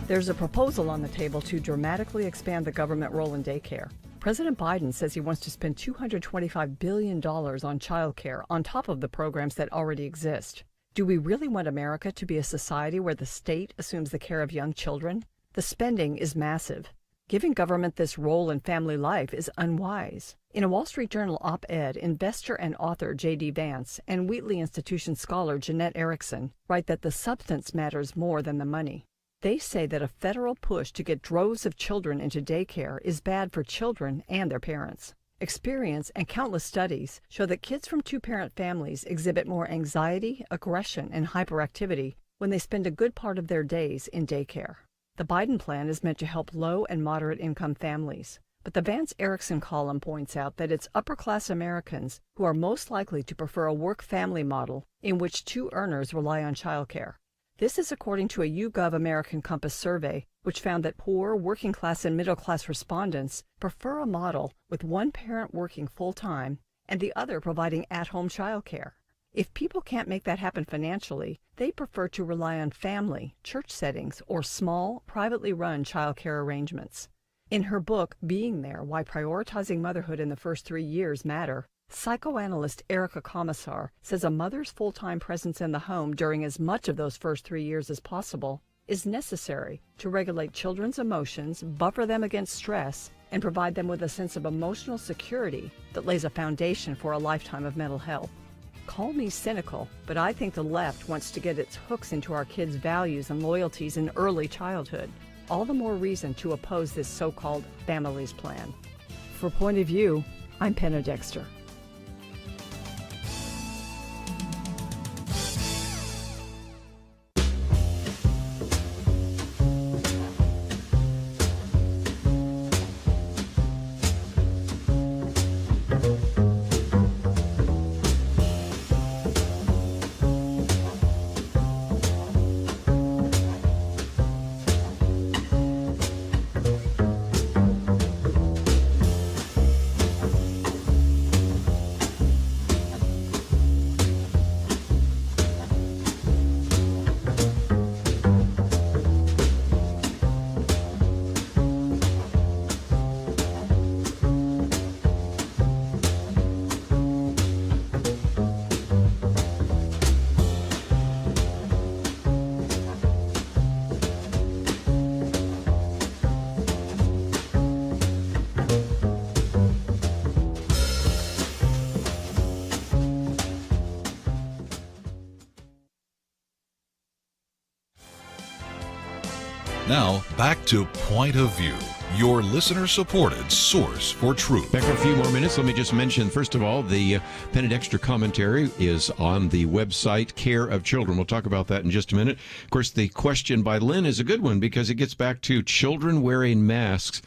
F: There's a proposal on the table to dramatically expand the government role in daycare. President Biden says he wants to spend $225 billion on child care on top of the programs that already exist. Do we really want America to be a society where the state assumes the care of young children? The spending is massive. Giving government this role in family life is unwise. In a Wall Street Journal op-ed, investor and author J.D. Vance and Wheatley Institution scholar Jeanette Erickson write that the substance matters more than the money. They say that a federal push to get droves of children into daycare is bad for children and their parents. Experience and countless studies show that kids from two-parent families exhibit more anxiety, aggression, and hyperactivity when they spend a good part of their days in daycare. The Biden plan is meant to help low and moderate income families, but the Vance Erickson column points out that it's upper-class Americans who are most likely to prefer a work-family model in which two earners rely on childcare. This is according to a YouGov American Compass survey, which found that poor, working-class, and middle-class respondents prefer a model with one parent working full-time and the other providing at-home childcare. If people can't make that happen financially, they prefer to rely on family, church settings, or small, privately run childcare arrangements. In her book, Being There, Why Prioritizing Motherhood in the First 3 Years Matter, psychoanalyst Erica Commissar says a mother's full-time presence in the home during as much of those first 3 years as possible is necessary to regulate children's emotions, buffer them against stress, and provide them with a sense of emotional security that lays a foundation for a lifetime of mental health. Call me cynical, but I think the left wants to get its hooks into our kids' values and loyalties in early childhood. All the more reason to oppose this so-called family's plan. For Point of View, I'm Penn Dexter.
G: Now, back to Point of View, your listener-supported source for truth.
B: Back for a few more minutes. Let me just mention, first of all, the Penn and Dexter commentary is on the website Care of Children. We'll talk about that in just a minute. Of course, the question by Lynn is a good one because it gets back to children wearing masks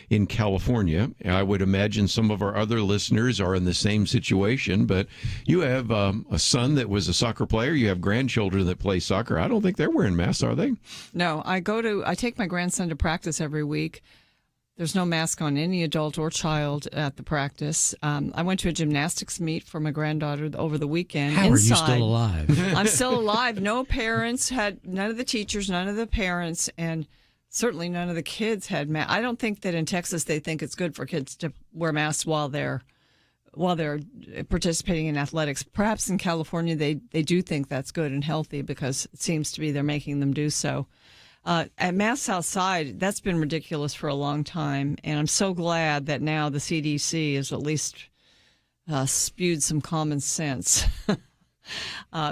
B: in California. I would imagine some of our other listeners are in the same situation, but you have a son that was a soccer player. You have grandchildren that play soccer. I don't think they're wearing masks, are they?
C: No, I take my grandson to practice every week. There's no mask on any adult or child at the practice. I went to a gymnastics meet for my granddaughter over the weekend.
D: How
C: inside.
D: are you still alive?
C: I'm still alive. No parents none of the teachers, none of the parents, and certainly none of the kids had masks. I don't think that in Texas they think it's good for kids to wear masks while they're while they're participating in athletics. Perhaps in California, they do think that's good and healthy because it seems to be they're making them do so. At Mass Outside, that's been ridiculous for a long time, and I'm so glad that now the CDC has at least spewed some common sense.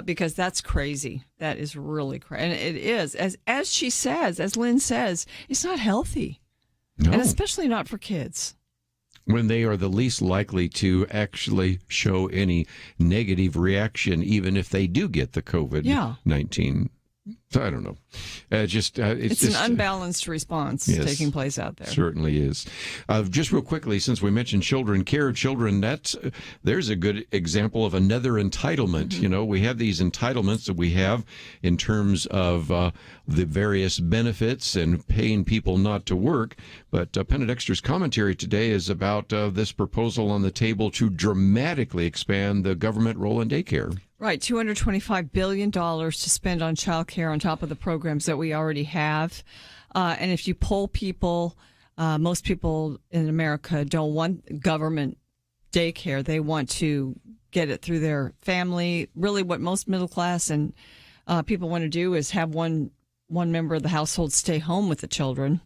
C: Because that's crazy. That is really crazy. And it is, as she says, as Lynn says, it's not healthy.
B: No.
C: And especially not for kids.
B: When they are the least likely to actually show any negative reaction, even if they do get the COVID-19. So I don't know. It's just an
C: unbalanced response taking place out there.
B: Certainly is. Just real quickly, since we mentioned children, care of children, there's a good example of another entitlement.
C: Mm-hmm.
B: You know, we have these entitlements that we have in terms of the various benefits and paying people not to work. But Penn and Extra's commentary today is about this proposal on the table to dramatically expand the government role in daycare.
C: Right, $225 billion to spend on child care on top of the programs that we already have. And if you poll people, most people in America don't want government daycare. They want to get it through their family. Really what most middle class and people want to do is have one member of the household stay home with the children.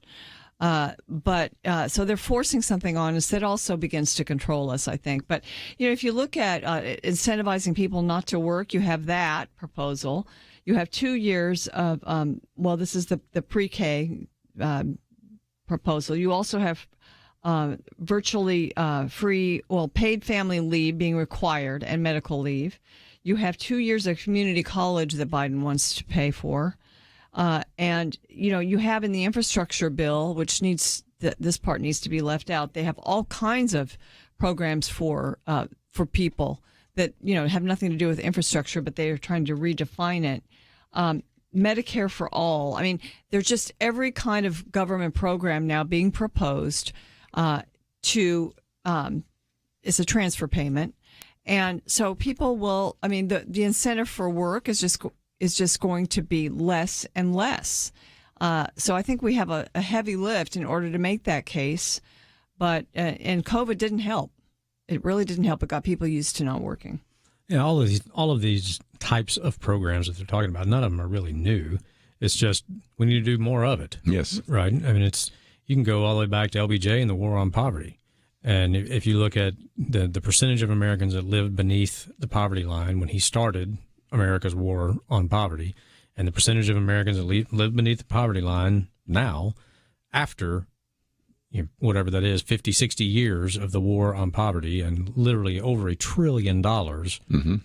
C: So they're forcing something on us that also begins to control us, I think. But, you know, if you look at incentivizing people not to work, you have that proposal. You have 2 years of, this is the pre-K proposal. You also have virtually free, paid family leave being required and medical leave. You have 2 years of community college that Biden wants to pay for. And, you know, you have in the infrastructure bill, which this part needs to be left out. They have all kinds of programs for people that, you know, have nothing to do with infrastructure, but they are trying to redefine it. Medicare for all. I mean, there's just every kind of government program now being proposed it's a transfer payment. And so people will, I mean, the incentive for work is just going to be less and less. So I think we have a heavy lift in order to make that case. But and COVID didn't help. It really didn't help. It got people used to not working.
D: Yeah, all of these types of programs that they're talking about, none of them are really new. It's just we need to do more of it.
B: Yes.
D: Right. I mean, you can go all the way back to LBJ and the war on poverty. And if you look at the percentage of Americans that lived beneath the poverty line when he started America's war on poverty, and the percentage of Americans that live beneath the poverty line now, after whatever that is, 50, 60 years of the war on poverty, and literally over $1 trillion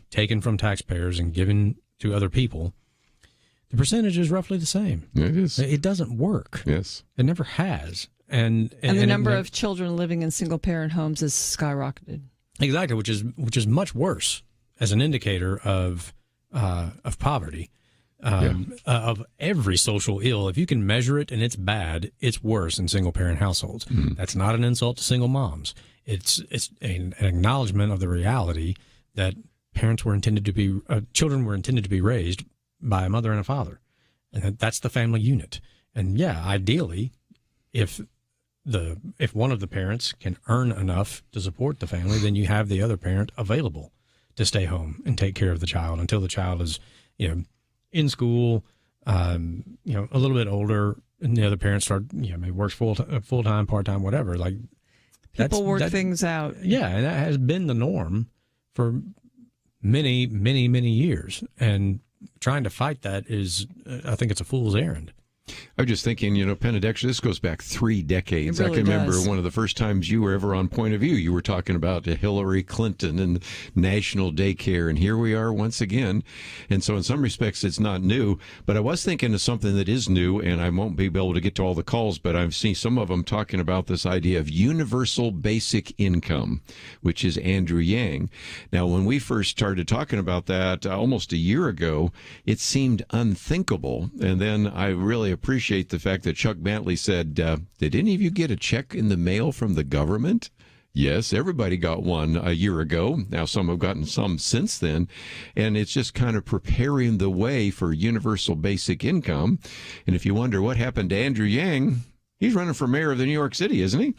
D: taken from taxpayers and given to other people, the percentage is roughly the same.
B: It is.
D: It doesn't work.
B: Yes.
D: It never has. And
C: the number of children living in single parent homes has skyrocketed.
D: Exactly, which is much worse as an indicator of poverty, of every social ill. If you can measure it and it's bad, it's worse in single parent households. Mm-hmm. That's not an insult to single moms. It's an acknowledgement of the reality that children were intended to be raised by a mother and a father, and that's the family unit. And ideally, if one of the parents can earn enough to support the family, then you have the other parent available to stay home and take care of the child until the child is, in school, a little bit older, and the other parent maybe works full time, part time, whatever. Like
C: people work things out.
D: Yeah, and that has been the norm for many, many, many years. And trying to fight that I think it's a fool's errand.
B: I was just thinking, Penn and Extra, this goes back 3 decades.
C: Really
B: I can remember
C: does.
B: one of the first times you were ever on Point of View. You were talking about Hillary Clinton and national daycare, and here we are once again. And so in some respects, it's not new. But I was thinking of something that is new, and I won't be able to get to all the calls, but I've seen some of them talking about this idea of universal basic income, which is Andrew Yang. Now, when we first started talking about that almost a year ago, it seemed unthinkable. And then I really appreciate the fact that Chuck Bentley said, did any of you get a check in the mail from the government? Yes, everybody got one a year ago. Now some have gotten some since then. And it's just kind of preparing the way for universal basic income. And if you wonder what happened to Andrew Yang, he's running for mayor of the New York City, isn't he?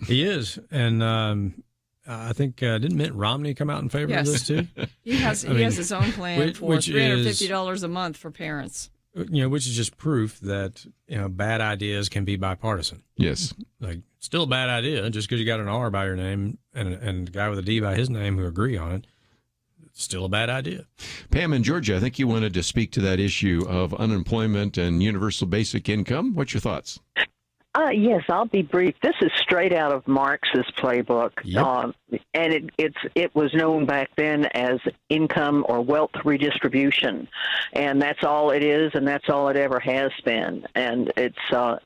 D: He is. And I think didn't Mitt Romney come out in favor of this too?
C: He has his own plan for $350 a month for parents.
D: Which is just proof that bad ideas can be bipartisan.
B: Yes,
D: like still a bad idea just because you got an R by your name and a guy with a D by his name who agree on it. It's still a bad idea.
B: Pam in Georgia, I think you wanted to speak to that issue of unemployment and universal basic income. What's your thoughts?
R: Yes, I'll be brief. This is straight out of Marx's playbook, and it was known back then as income or wealth redistribution, and that's all it is, and that's all it ever has been. And it's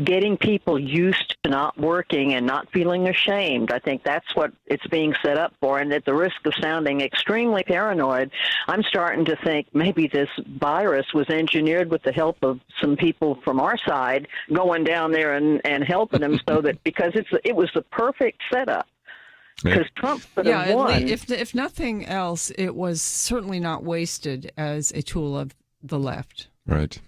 R: getting people used to not working and not feeling ashamed. I think that's what it's being set up for. And at the risk of sounding extremely paranoid, I'm starting to think maybe this virus was engineered with the help of some people from our side going down there and helping them so that because it was the perfect setup. Because Trump could have won.
C: If nothing else, it was certainly not wasted as a tool of the left.
B: Right.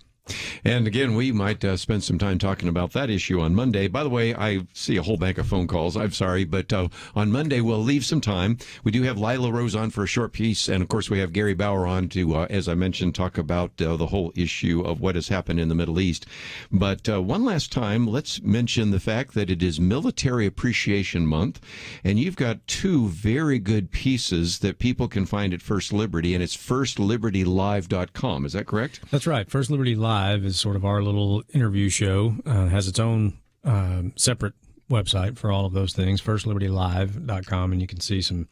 B: And again, we might spend some time talking about that issue on Monday. By the way, I see a whole bank of phone calls. I'm sorry, but on Monday we'll leave some time. We do have Lila Rose on for a short piece, and of course we have Gary Bauer on to, as I mentioned, talk about the whole issue of what has happened in the Middle East. But one last time, let's mention the fact that it is Military Appreciation Month, and you've got two very good pieces that people can find at First Liberty, and it's firstlibertylive.com. Is that correct?
D: That's right. First Liberty Live is sort of our little interview show. Has its own separate website for all of those things, firstlibertylive.com, and you can see some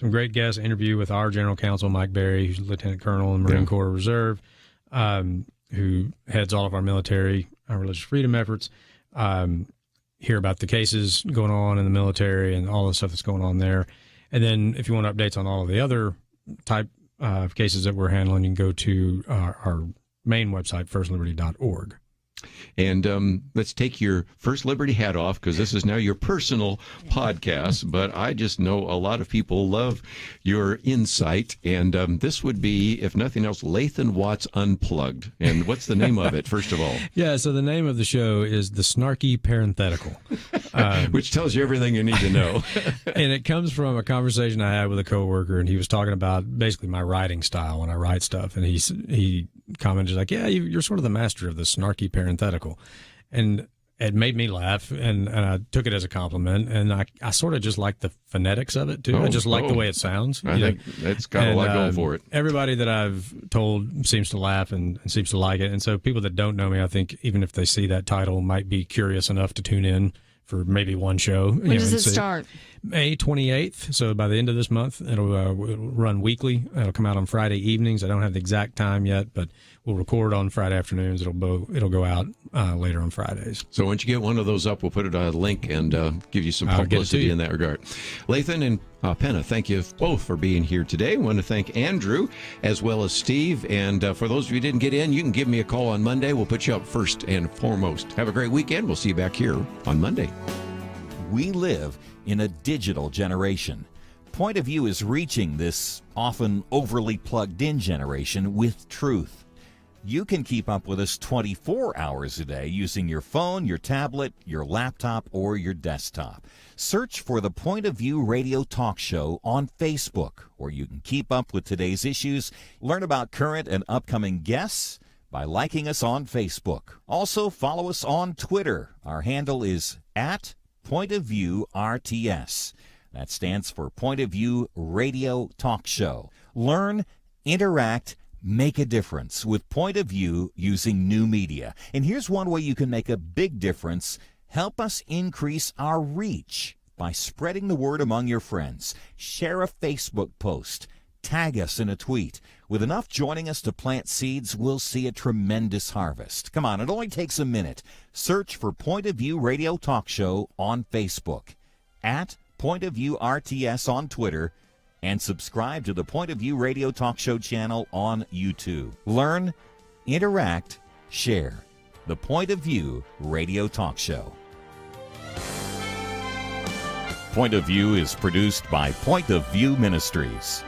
D: great guest interview with our general counsel, Mike Berry, who's Lieutenant Colonel in the Marine Corps Reserve, who heads all of our military religious freedom efforts. Hear about the cases going on in the military and all the stuff that's going on there. And then if you want updates on all of the other type of cases that we're handling, you can go to our main website, firstliberty.org.
B: And let's take your First Liberty hat off, because this is now your personal podcast. But I just know a lot of people love your insight. And this would be, if nothing else, Lathan Watts Unplugged. And what's the name of it, first of all?
D: Yeah, so the name of the show is The Snarky Parenthetical.
B: Which tells you everything you need to know.
D: And it comes from a conversation I had with a coworker, and he was talking about basically my writing style when I write stuff. And he commented like, yeah, you're sort of the master of the snarky parenthetical. And it made me laugh, and I took it as a compliment. And I sort of just like the phonetics of it, too. I just like the way it sounds.
B: I think it's got a lot going for it.
D: Everybody that I've told seems to laugh and seems to like it. And so people that don't know me, I think even if they see that title, might be curious enough to tune in for maybe one show.
C: When does it start?
D: May 28th. So by the end of this month, it'll run weekly. It'll come out on Friday evenings. I don't have the exact time yet, but we'll record on Friday afternoons. It'll go out later on Fridays.
B: So once you get one of those up, we'll put it on a link and give you some publicity in that regard. Lathan and Penna, thank you both for being here today. I want to thank Andrew as well as Steve. And for those of you who didn't get in, you can give me a call on Monday. We'll put you up first and foremost. Have a great weekend. We'll see you back here on Monday.
A: We live in a digital generation. Point of View is reaching this often overly plugged-in generation with truth. You can keep up with us 24 hours a day using your phone, your tablet, your laptop, or your desktop. Search for the Point of View Radio Talk Show on Facebook, where you can keep up with today's issues, learn about current and upcoming guests by liking us on Facebook. Also, follow us on Twitter. Our handle is @PointOfViewRTS. That stands for Point of View Radio Talk Show. Learn, interact, make a difference with Point of View using new media. And here's one way you can make a big difference. Help us increase our reach by spreading the word among your friends. Share a Facebook post. Tag us in a tweet. With enough joining us to plant seeds, we'll see a tremendous harvest. Come on, it only takes a minute. Search for Point of View Radio Talk Show on Facebook, @PointOfViewRTS on Twitter, and subscribe to the Point of View Radio Talk Show channel on YouTube. Learn, interact, share. The Point of View Radio Talk Show. Point of View is produced by Point of View Ministries.